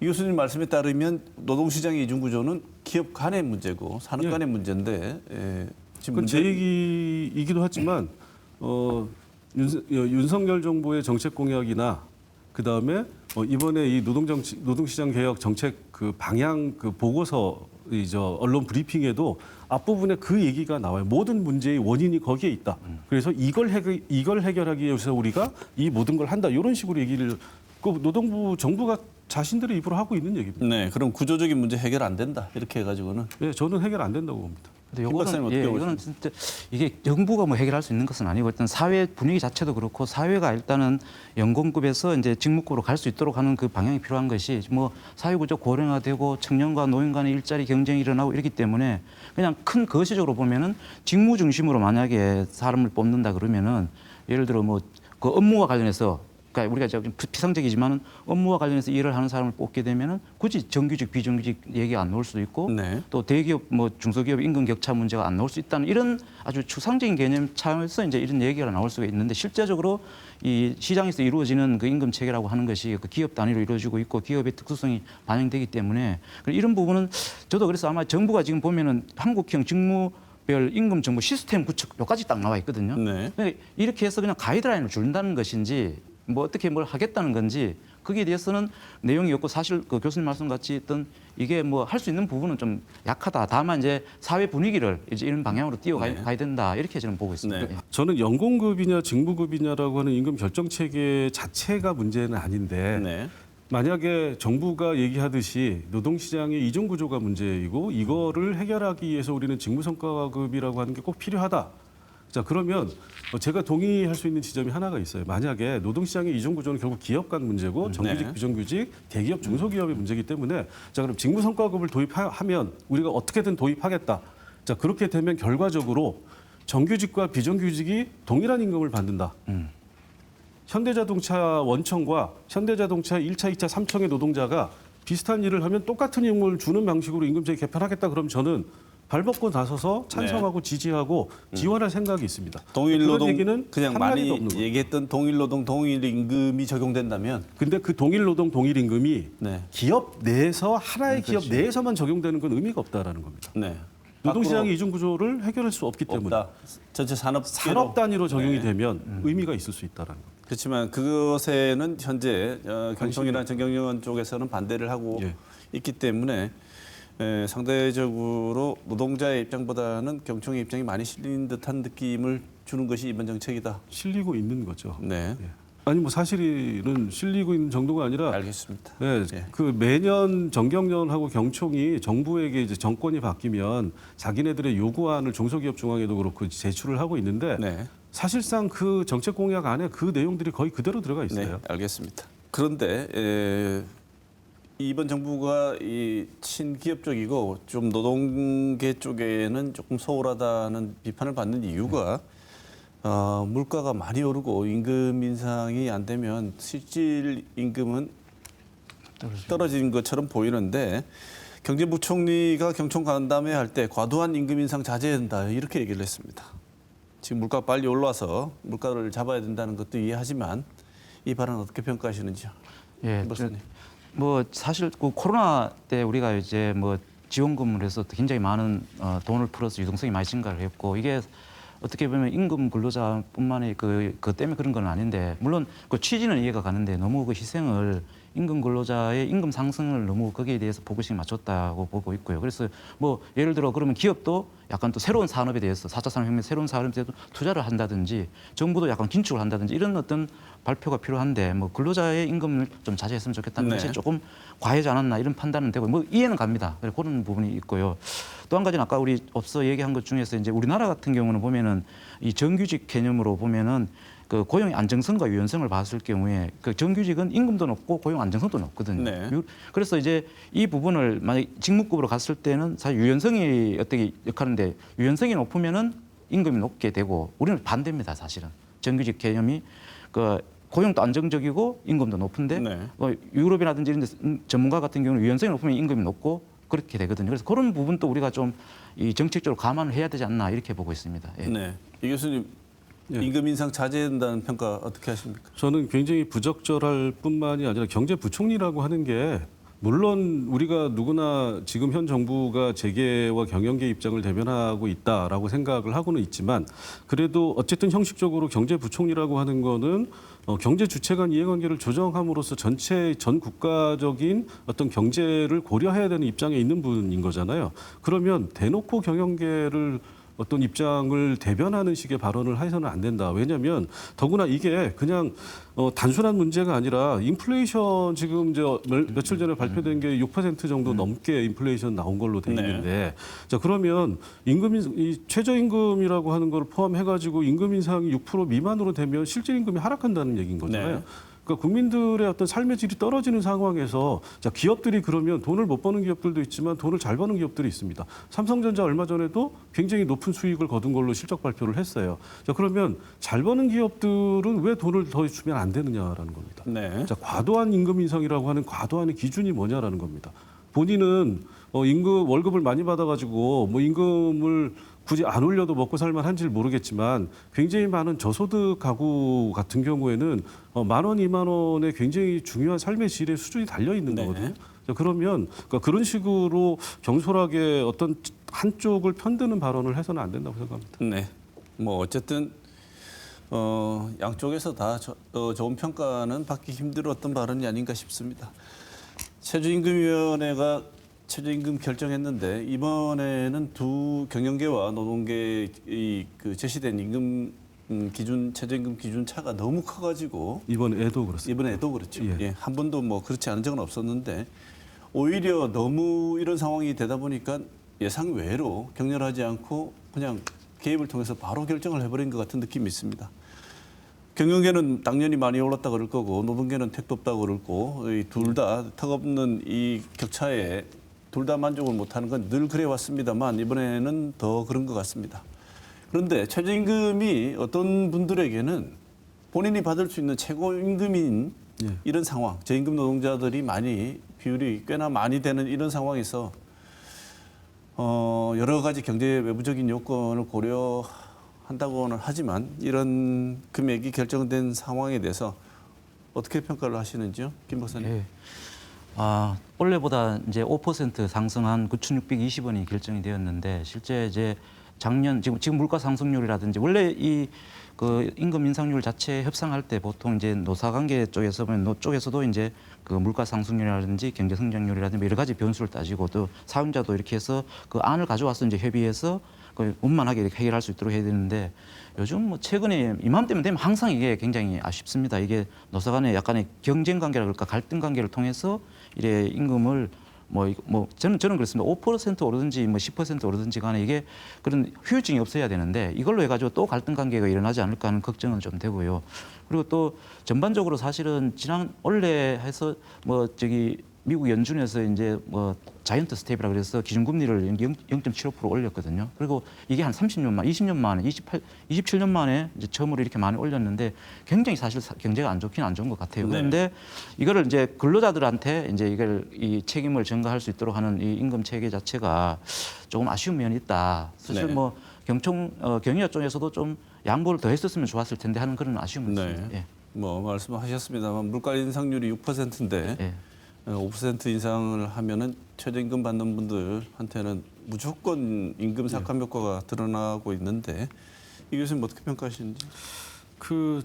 이 교수님 말씀에 따르면 노동시장의 이중구조는 기업 간의 문제고 산업 간의 문제인데 지금 그건 제 얘기이기도 하지만 윤석열 정부의 정책 공약이나 그 다음에 이번에 이 노동시장 개혁 정책 그 방향 그 보고서 언론 브리핑에도 앞부분에 그 얘기가 나와요. 모든 문제의 원인이 거기에 있다. 그래서 이걸 해결하기 위해서 우리가 이 모든 걸 한다. 이런 식으로 얘기를 그 노동부 정부가 자신들의 입으로 하고 있는 얘기입니다. 네, 그럼 구조적인 문제 해결 안 된다. 이렇게 해가지고는. 네, 저는 해결 안 된다고 봅니다. 근데 김 박사님 어떻게 보십니까? 이거는 진짜 이게 정부가 뭐 해결할 수 있는 것은 아니고 일단 사회 분위기 자체도 그렇고 사회가 일단은 연공급에서 이제 직무급으로 갈 수 있도록 하는 그 방향이 필요한 것이 뭐 사회구조 고령화되고 청년과 노인 간의 일자리 경쟁이 일어나고 이렇기 때문에 그냥 큰 거시적으로 보면은 직무 중심으로 만약에 사람을 뽑는다 그러면은 예를 들어 뭐 그 업무와 관련해서 그러니까 우리가 좀 피상적이지만은 업무와 관련해서 일을 하는 사람을 뽑게 되면은 굳이 정규직 비정규직 얘기가 안 나올 수도 있고 네. 또 대기업 뭐 중소기업 임금 격차 문제가 안 나올 수 있다는 이런 아주 추상적인 개념 차원에서 이제 이런 얘기가 나올 수가 있는데 실제적으로 이 시장에서 이루어지는 그 임금 체계라고 하는 것이 그 기업 단위로 이루어지고 있고 기업의 특수성이 반영되기 때문에 이런 부분은 저도 그래서 아마 정부가 지금 보면은 한국형 직무별 임금 정보 시스템 구축 여기까지 딱 나와 있거든요. 네. 그러니까 이렇게 해서 그냥 가이드라인을 준다는 것인지 뭐 어떻게 뭘 하겠다는 건지 거기에 대해서는 내용이 없고 사실 그 교수님 말씀 같이 했던 이게 뭐 할 수 있는 부분은 좀 약하다. 다만 이제 사회 분위기를 이제 이런 방향으로 띄워가야 된다. 이렇게 저는 보고 있습니다. 네. 저는 연공급이냐 직무급이냐라고 하는 임금 결정 체계 자체가 문제는 아닌데 네. 만약에 정부가 얘기하듯이 노동시장의 이중 구조가 문제이고 이거를 해결하기 위해서 우리는 직무성과급이라고 하는 게 꼭 필요하다. 자 그러면 제가 동의할 수 있는 지점이 하나가 있어요. 만약에 노동시장의 이중 구조는 결국 기업 간 문제고 정규직, 네. 비정규직, 대기업, 중소기업의 문제이기 때문에 자 그럼 직무성과급을 도입하면 우리가 어떻게든 도입하겠다. 자 그렇게 되면 결과적으로 정규직과 비정규직이 동일한 임금을 받는다. 현대자동차 원청과 현대자동차 1차, 2차, 3청의 노동자가 비슷한 일을 하면 똑같은 임금을 주는 방식으로 임금제를 개편하겠다. 그럼 저는 발벗고 나서서 찬성하고 지지하고 지원할 생각이 있습니다. 동일 그런 노동 얘기는 그냥 한 많이 마디도 없는 거예요. 얘기했던 동일 노동 동일 임금이 적용된다면 근데 그 동일 노동 동일 임금이 네. 기업 내에서 하나의 기업 내에서만 적용되는 건 의미가 없다라는 겁니다. 네. 노동시장의 이중 구조를 해결할 수 없기 때문에 없다. 전체 산업 단위로 적용이 네. 되면 의미가 있을 수 있다라는 겁니다. 그렇지만 그것에는 현재 경청이나 정경련 쪽에서는 반대를 하고 예. 있기 때문에 상대적으로 노동자의 입장보다는 경청의 입장이 많이 실린 듯한 느낌을 주는 것이 이번 정책이다. 실리고 있는 거죠. 네, 예. 아니 뭐 사실은 실리고 있는 정도가 아니라 알겠습니다. 네, 예. 그 매년 정경련하고 경총이 정부에게 이제 정권이 바뀌면 자기네들의 요구안을 중소기업 중앙에도 그렇고 제출을 하고 있는데 네, 사실상 그 정책 공약 안에 그 내용들이 거의 그대로 들어가 있어요. 네, 알겠습니다. 그런데 이번 정부가 이 친기업 쪽이고 좀 노동계 쪽에는 조금 소홀하다는 비판을 받는 이유가 물가가 많이 오르고 임금 인상이 안 되면 실질 임금은 떨어지는 것처럼 보이는데 경제부총리가 경총 간담회 할 때 과도한 임금 인상 자제해야 된다 이렇게 얘기를 했습니다. 지금 물가 빨리 올라서 물가를 잡아야 된다는 것도 이해하지만 이 발언 어떻게 평가하시는지요? 예, 박사님. 뭐 사실 그 코로나 때 우리가 이제 뭐 지원금을 해서 굉장히 많은 돈을 풀어서 유동성이 많이 증가를 했고 이게 어떻게 보면 임금 근로자뿐만이 그 때문에 그런 건 아닌데 물론 그 취지는 이해가 가는데 너무 그 희생을 임금 근로자의 임금 상승을 너무 거기에 대해서 포커싱 맞췄다고 보고 있고요. 그래서 뭐 예를 들어 그러면 기업도 약간 또 새로운 산업에 대해서 4차 산업혁명 새로운 산업에 대해서 투자를 한다든지 정부도 약간 긴축을 한다든지 이런 어떤 발표가 필요한데 뭐 근로자의 임금을 좀 자제했으면 좋겠다는 네. 것이 조금 과하지 않았나 이런 판단은 되고 뭐 이해는 갑니다. 그런 부분이 있고요. 또 한 가지는 아까 우리 앞서 얘기한 것 중에서 이제 우리나라 같은 경우는 보면은 이 정규직 개념으로 보면은 그 고용의 안정성과 유연성을 봤을 경우에 그 정규직은 임금도 높고 고용 안정성도 높거든요. 네. 그래서 이제 이 부분을 만약 직무급으로 갔을 때는 사실 유연성이 어떻게 역할인데 유연성이 높으면은 임금이 높게 되고 우리는 반대입니다. 사실은 정규직 개념이 그 고용도 안정적이고 임금도 높은데 네. 유럽이라든지 이런 데 전문가 같은 경우는 유연성이 높으면 임금이 높고 그렇게 되거든요. 그래서 그런 부분도 우리가 좀 이 정책적으로 감안을 해야 되지 않나 이렇게 보고 있습니다. 예. 네. 이 교수님 임금 인상 자제된다는 평가 어떻게 하십니까? 저는 굉장히 부적절할 뿐만이 아니라 경제부총리라고 하는 게 물론 우리가 누구나 지금 현 정부가 재계와 경영계 입장을 대변하고 있다라고 생각을 하고는 있지만 그래도 어쨌든 형식적으로 경제부총리라고 하는 거는 경제 주체 간 이해관계를 조정함으로써 전체 전 국가적인 어떤 경제를 고려해야 되는 입장에 있는 분인 거잖아요. 그러면 대놓고 경영계를 어떤 입장을 대변하는 식의 발언을 해서는 안 된다. 왜냐하면 더구나 이게 그냥 단순한 문제가 아니라 인플레이션 지금 며칠 전에 발표된 게 6% 정도 넘게 인플레이션 나온 걸로 돼 있는데 자 그러면 이 최저임금이라고 하는 걸 포함해가지고 임금 인상이 6% 미만으로 되면 실질 임금이 하락한다는 얘기인 거잖아요. 네. 그러니까 국민들의 어떤 삶의 질이 떨어지는 상황에서 자 기업들이 그러면 돈을 못 버는 기업들도 있지만 돈을 잘 버는 기업들이 있습니다. 삼성전자 얼마 전에도 굉장히 높은 수익을 거둔 걸로 실적 발표를 했어요. 자 그러면 잘 버는 기업들은 왜 돈을 더 주면 안 되느냐라는 겁니다. 네. 자 과도한 임금 인상이라고 하는 과도한의 기준이 뭐냐라는 겁니다. 본인은 월급을 많이 받아가지고 뭐 임금을 굳이 안 올려도 먹고 살만한지를 모르겠지만 굉장히 많은 저소득 가구 같은 경우에는 10,000원, 20,000원에 굉장히 중요한 삶의 질의 수준이 달려 있는 네. 거거든요. 자, 그러면 그런 식으로 경솔하게 어떤 한쪽을 편드는 발언을 해서는 안 된다고 생각합니다. 네. 뭐 어쨌든 양쪽에서 다 좋은 평가는 받기 힘들었던 발언이 아닌가 싶습니다. 최저임금위원회가 최저임금 결정했는데 이번에는 두 경영계와 노동계 그 제시된 임금 기준 최저임금 기준 차가 너무 커가지고 이번에도 그렇습니다. 이번에도 그렇죠. 예. 예, 한 번도 뭐 그렇지 않은 적은 없었는데 오히려 너무 이런 상황이 되다 보니까 예상 외로 격렬하지 않고 그냥 개입을 통해서 바로 결정을 해버린 것 같은 느낌이 있습니다. 경영계는 당연히 많이 올랐다 그럴 거고 노동계는 택도 없다고 그럴 거고 둘 다 턱없는 이 격차에 둘 다 만족을 못하는 건 늘 그래 왔습니다만 이번에는 더 그런 것 같습니다. 그런데 최저임금이 어떤 분들에게는 본인이 받을 수 있는 최고임금인 이런 상황, 저임금 노동자들이 비율이 꽤나 많이 되는 이런 상황에서 여러 가지 경제 외부적인 요건을 고려한다고는 하지만 이런 금액이 결정된 상황에 대해서 어떻게 평가를 하시는지요, 김 박사님? 예. 원래보다 이제 5% 상승한 9,620원이 결정이 되었는데 실제 이제 작년 지금 물가 상승률이라든지 원래 이 그 임금 인상률 자체 협상할 때 보통 이제 노사관계 쪽에서 보면 노 쪽에서도 이제 그 물가 상승률이라든지 경제 성장률이라든지 여러 가지 변수를 따지고 또 사용자도 이렇게 해서 그 안을 가져와서 이제 협의해서 그 원만하게 이렇게 해결할 수 있도록 해야 되는데 요즘 뭐 최근에 이맘때면 되면 항상 이게 굉장히 아쉽습니다. 이게 노사 간의 약간의 경쟁 관계라 그럴까 갈등 관계를 통해서 이래 임금을 저는 그렇습니다. 5% 오르든지 10% 오르든지 간에 이게 그런 후유증이 없어야 되는데 이걸로 해가지고 또 갈등 관계가 일어나지 않을까 하는 걱정은 좀 되고요. 그리고 또 전반적으로 사실은 원래 해서 미국 연준에서 이제 자이언트 스텝이라 그래서 기준금리를 0.75% 올렸거든요. 그리고 이게 한 20년 만에 27년 만에 이제 처음으로 이렇게 많이 올렸는데 굉장히 사실 경제가 안 좋은 것 같아요. 그런데 이거를 이제 근로자들한테 이제 이 책임을 전가할 수 있도록 하는 이 임금 체계 자체가 조금 아쉬운 면이 있다. 사실 경영자 쪽에서도 좀 양보를 더 했었으면 좋았을 텐데 하는 그런 아쉬움이 있습니다. 예. 말씀하셨습니다만 물가 인상률이 6%인데. 예. 5% 인상을 하면은 최저임금 받는 분들한테는 무조건 임금 삭감 효과가 드러나고 있는데 이 교수님 어떻게 평가하시는지?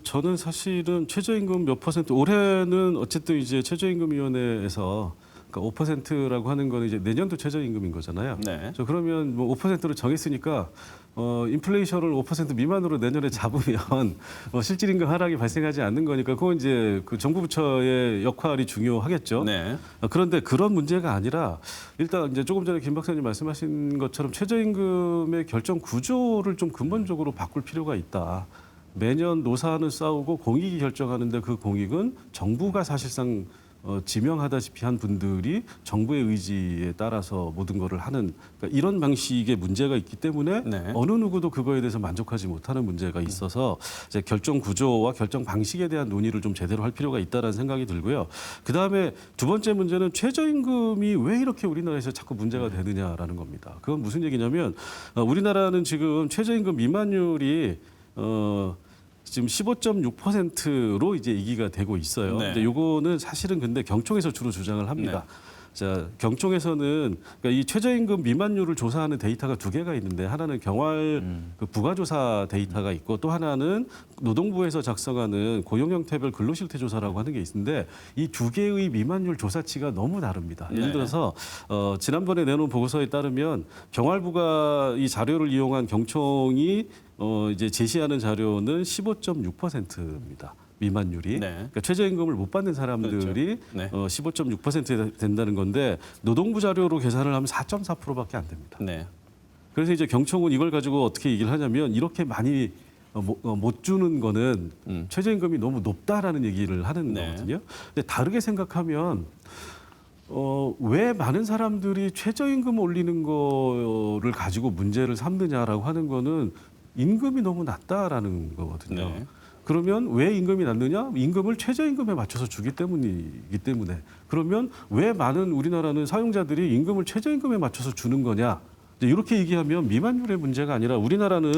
저는 사실은 최저임금 몇 퍼센트 올해는 어쨌든 이제 최저임금위원회에서 그러니까 5%라고 하는 거는 이제 내년도 최저임금인 거잖아요. 네. 그러면 뭐 5%로 정했으니까 인플레이션을 5% 미만으로 내년에 잡으면 실질임금 하락이 발생하지 않는 거니까 그건 이제 그 정부 부처의 역할이 중요하겠죠. 네. 그런데 그런 문제가 아니라 일단 이제 조금 전에 김 박사님 말씀하신 것처럼 최저임금의 결정 구조를 좀 근본적으로 바꿀 필요가 있다. 매년 노사는 싸우고 공익이 결정하는데 그 공익은 정부가 사실상 지명하다시피 한 분들이 정부의 의지에 따라서 모든 것을 하는 그러니까 이런 방식의 문제가 있기 때문에 네. 어느 누구도 그거에 대해서 만족하지 못하는 문제가 있어서 이제 결정 구조와 결정 방식에 대한 논의를 좀 제대로 할 필요가 있다라는 생각이 들고요. 그 다음에 두 번째 문제는 최저임금이 왜 이렇게 우리나라에서 자꾸 문제가 되느냐라는 겁니다. 그건 무슨 얘기냐면 우리나라는 지금 최저임금 미만율이 지금 15.6%로 이제 이기가 되고 있어요. 네. 근데 요거는 사실은 근데 경총에서 주로 주장을 합니다. 자, 경총에서는 그러니까 이 최저임금 미만율을 조사하는 데이터가 두 개가 있는데 하나는 경활 그 부가조사 데이터가 있고 또 하나는 노동부에서 작성하는 고용형태별 근로실태 조사라고 하는 게 있는데 이 두 개의 미만율 조사치가 너무 다릅니다. 예를 들어서 지난번에 내놓은 보고서에 따르면 경활부가 이 자료를 이용한 경총이 이제 제시하는 자료는 15.6%입니다. 미만율이. 네. 그러니까 최저임금을 못 받는 사람들이 그렇죠. 네. 15.6% 된다는 건데 노동부 자료로 계산을 하면 4.4%밖에 안 됩니다. 네. 그래서 이제 경총은 이걸 가지고 어떻게 얘기를 하냐면 이렇게 많이 못 주는 거는 최저임금이 너무 높다라는 얘기를 하는 네. 거거든요. 근데 다르게 생각하면 왜 많은 사람들이 최저임금 올리는 거를 가지고 문제를 삼느냐라고 하는 거는 임금이 너무 낮다라는 거거든요. 네. 그러면 왜 임금이 낮느냐? 임금을 최저임금에 맞춰서 주기 때문이기 때문에. 그러면 왜 많은 우리나라는 사용자들이 임금을 최저임금에 맞춰서 주는 거냐? 이제 이렇게 얘기하면 미만율의 문제가 아니라 우리나라는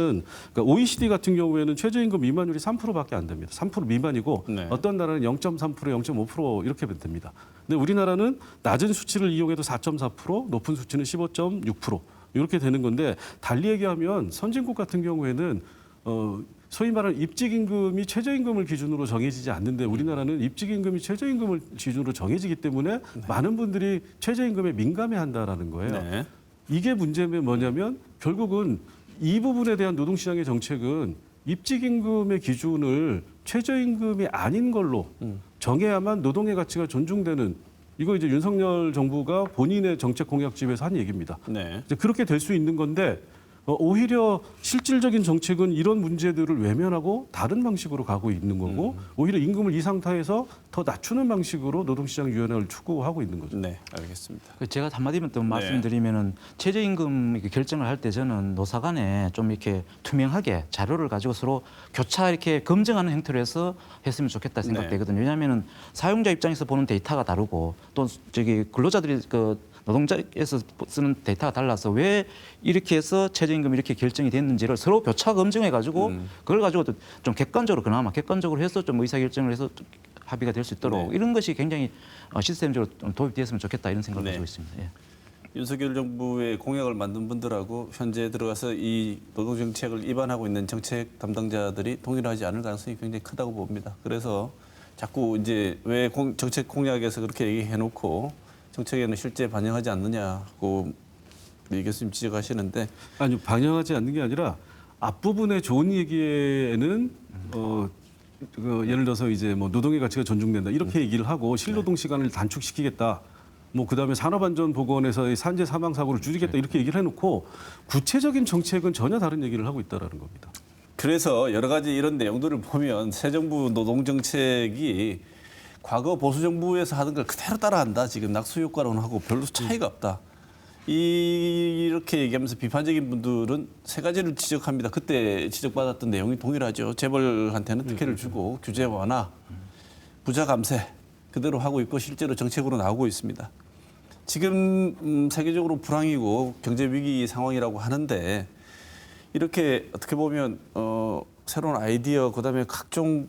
그러니까 OECD 같은 경우에는 최저임금 미만율이 3%밖에 안 됩니다. 3% 미만이고 네. 어떤 나라는 0.3%, 0.5% 이렇게 됩니다. 근데 우리나라는 낮은 수치를 이용해도 4.4%, 높은 수치는 15.6% 이렇게 되는 건데 달리 얘기하면 선진국 같은 경우에는 소위 말하는 입직임금이 최저임금을 기준으로 정해지지 않는데 우리나라는 입직임금이 최저임금을 기준으로 정해지기 때문에 많은 분들이 최저임금에 민감해한다라는 거예요. 네. 이게 문제면 뭐냐면 결국은 이 부분에 대한 노동시장의 정책은 입직임금의 기준을 최저임금이 아닌 걸로 정해야만 노동의 가치가 존중되는 이거 이제 윤석열 정부가 본인의 정책 공약집에서 한 얘기입니다. 네. 이제 그렇게 될 수 있는 건데 오히려 실질적인 정책은 이런 문제들을 외면하고 다른 방식으로 가고 있는 거고 오히려 임금을 이 상태에서 더 낮추는 방식으로 노동시장 유연화를 추구하고 있는 거죠. 네. 알겠습니다. 제가 한마디만 또 말씀드리면은 최저임금 이렇게 결정을 할 때 저는 노사 간에 좀 이렇게 투명하게 자료를 가지고 서로 교차 이렇게 검증하는 형태로 해서 했으면 좋겠다 생각되거든요. 왜냐하면은 사용자 입장에서 보는 데이터가 다르고 또 저기 근로자들이 노동자에서 쓰는 데이터가 달라서 왜 이렇게 해서 최저임금이 이렇게 결정이 됐는지를 서로 교차 검증해가지고 그걸 가지고 좀 객관적으로 그나마 객관적으로 해서 좀 의사결정을 해서 좀 합의가 될 수 있도록 이런 것이 굉장히 시스템적으로 좀 도입됐으면 좋겠다 이런 생각을 가지고 있습니다. 예. 윤석열 정부의 공약을 만든 분들하고 현재 들어가서 이 노동정책을 입안하고 있는 정책 담당자들이 동일하지 않을 가능성이 굉장히 크다고 봅니다. 그래서 자꾸 이제 왜 정책 공약에서 그렇게 얘기해놓고 정책에는 실제 반영하지 않느냐고 이 교수님 지적하시는데 아니 반영하지 않는 게 아니라 앞부분의 좋은 얘기에는 예를 들어서 이제 뭐 노동의 가치가 존중된다 이렇게 얘기를 하고 실노동 시간을 단축시키겠다. 뭐 그다음에 산업안전보건에서의 산재 사망 사고를 줄이겠다 이렇게 얘기를 해놓고 구체적인 정책은 전혀 다른 얘기를 하고 있다라는 겁니다. 그래서 여러 가지 이런 내용들을 보면 새 정부 노동정책이 과거 보수 정부에서 하던 걸 그대로 따라한다. 지금 낙수 효과론하고 별로 차이가 없다. 이렇게 얘기하면서 비판적인 분들은 세 가지를 지적합니다. 그때 지적받았던 내용이 동일하죠. 재벌한테는 특혜를 주고 규제 완화, 부자 감세 그대로 하고 있고 실제로 정책으로 나오고 있습니다. 지금 세계적으로 불황이고 경제 위기 상황이라고 하는데 이렇게 어떻게 보면 새로운 아이디어 그다음에 각종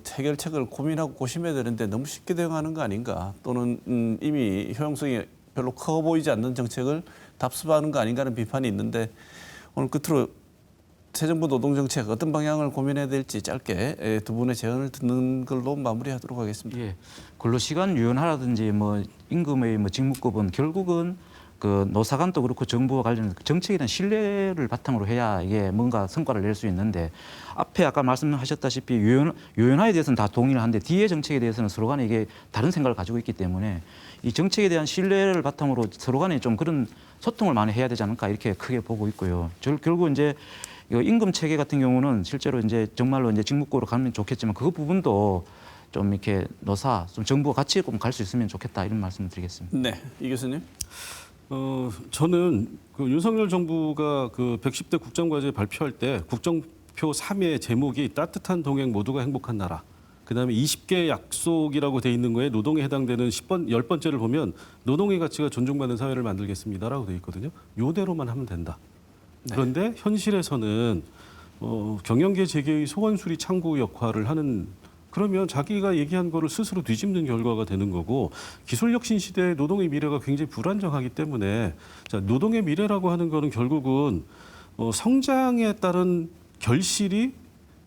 해결책을 고민하고 고심해야 되는데 너무 쉽게 대응하는 거 아닌가 또는 이미 효용성이 별로 커 보이지 않는 정책을 답습하는 거 아닌가 하는 비판이 있는데 오늘 끝으로 새 정부 노동정책 어떤 방향을 고민해야 될지 짧게 두 분의 제언을 듣는 걸로 마무리하도록 하겠습니다. 예, 근로시간 유연화라든지 뭐 임금의 뭐 직무급은 결국은 그 노사간도 그렇고 정부와 관련된 정책에 대한 신뢰를 바탕으로 해야 이게 뭔가 성과를 낼 수 있는데 앞에 아까 말씀하셨다시피 유연화에 대해서는 다 동의를 하는데 뒤에 정책에 대해서는 서로 간에 이게 다른 생각을 가지고 있기 때문에 이 정책에 대한 신뢰를 바탕으로 서로 간에 좀 그런 소통을 많이 해야 되지 않을까 이렇게 크게 보고 있고요. 결국 이제 이거 임금 체계 같은 경우는 실제로 이제 정말로 이제 직무급으로 가면 좋겠지만 그 부분도 좀 이렇게 노사, 좀 정부가 같이 갈 수 있으면 좋겠다 이런 말씀을 드리겠습니다. 네, 이 교수님. 저는 그 윤석열 정부가 그 110대 국정과제 발표할 때 국정표 3의 제목이 따뜻한 동행 모두가 행복한 나라. 그다음에 20개 약속이라고 돼 있는 거에 노동에 해당되는 10번째를 보면 노동의 가치가 존중받는 사회를 만들겠습니다라고 돼 있거든요. 요대로만 하면 된다. 그런데 현실에서는 경영계 재계의 소원수리 창구 역할을 하는 그러면 자기가 얘기한 거를 스스로 뒤집는 결과가 되는 거고 기술혁신 시대에 노동의 미래가 굉장히 불안정하기 때문에 자, 노동의 미래라고 하는 거는 결국은 성장에 따른 결실이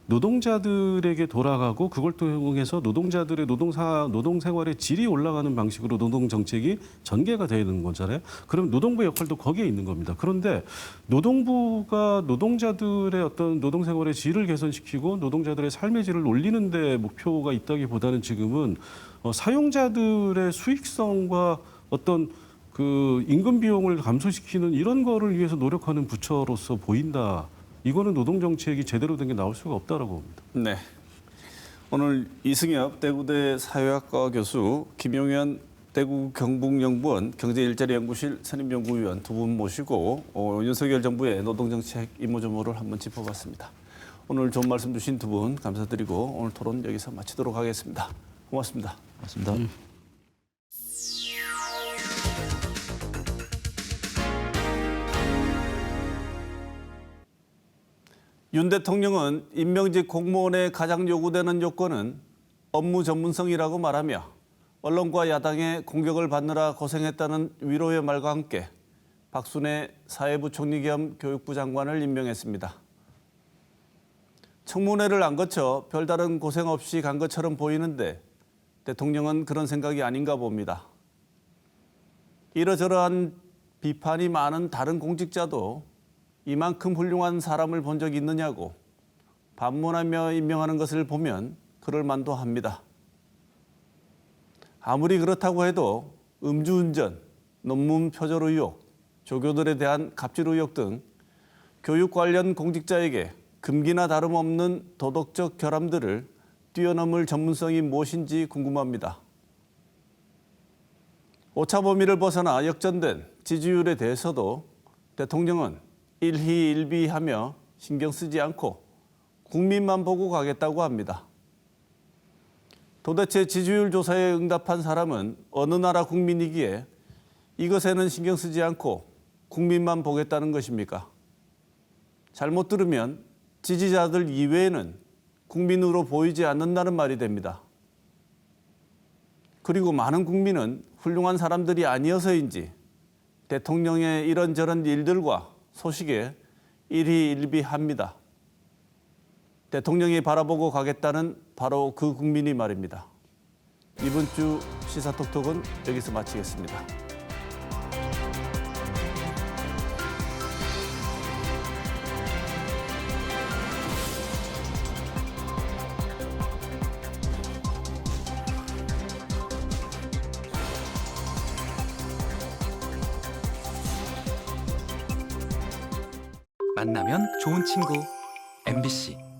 노동자들에게 돌아가고 그걸 통해서 노동자들의 노동 생활의 질이 올라가는 방식으로 노동 정책이 전개가 되는 거잖아요. 그럼 노동부 역할도 거기에 있는 겁니다. 그런데 노동부가 노동자들의 어떤 노동 생활의 질을 개선시키고 노동자들의 삶의 질을 올리는 데 목표가 있다기보다는 지금은 사용자들의 수익성과 어떤 그 임금 비용을 감소시키는 이런 거를 위해서 노력하는 부처로서 보인다. 이거는 노동정책이 제대로 된 게 나올 수가 없다라고 봅니다. 네. 오늘 이승엽 대구대 사회학과 교수, 김용현 대구 경북연구원 경제일자리연구실 선임연구위원 두 분 모시고 윤석열 정부의 노동정책 이모저모를 한번 짚어봤습니다. 오늘 좋은 말씀 주신 두 분 감사드리고 오늘 토론 여기서 마치도록 하겠습니다. 고맙습니다. 맞습니다. 윤 대통령은 임명직 공무원의 가장 요구되는 요건은 업무 전문성이라고 말하며 언론과 야당의 공격을 받느라 고생했다는 위로의 말과 함께 박순애 사회부 총리 겸 교육부 장관을 임명했습니다. 청문회를 안 거쳐 별다른 고생 없이 간 것처럼 보이는데 대통령은 그런 생각이 아닌가 봅니다. 이러저러한 비판이 많은 다른 공직자도 이만큼 훌륭한 사람을 본 적이 있느냐고 반문하며 임명하는 것을 보면 그럴 만도 합니다. 아무리 그렇다고 해도 음주운전, 논문 표절 의혹, 조교들에 대한 갑질 의혹 등 교육 관련 공직자에게 금기나 다름없는 도덕적 결함들을 뛰어넘을 전문성이 무엇인지 궁금합니다. 오차 범위를 벗어나 역전된 지지율에 대해서도 대통령은 일희일비하며 신경 쓰지 않고 국민만 보고 가겠다고 합니다. 도대체 지지율 조사에 응답한 사람은 어느 나라 국민이기에 이것에는 신경 쓰지 않고 국민만 보겠다는 것입니까? 잘못 들으면 지지자들 이외에는 국민으로 보이지 않는다는 말이 됩니다. 그리고 많은 국민은 훌륭한 사람들이 아니어서인지 대통령의 이런저런 일들과 소식에 일희일비합니다. 대통령이 바라보고 가겠다는 바로 그 국민이 말입니다. 이번 주 시사톡톡은 여기서 마치겠습니다. 만나면 좋은 친구 MBC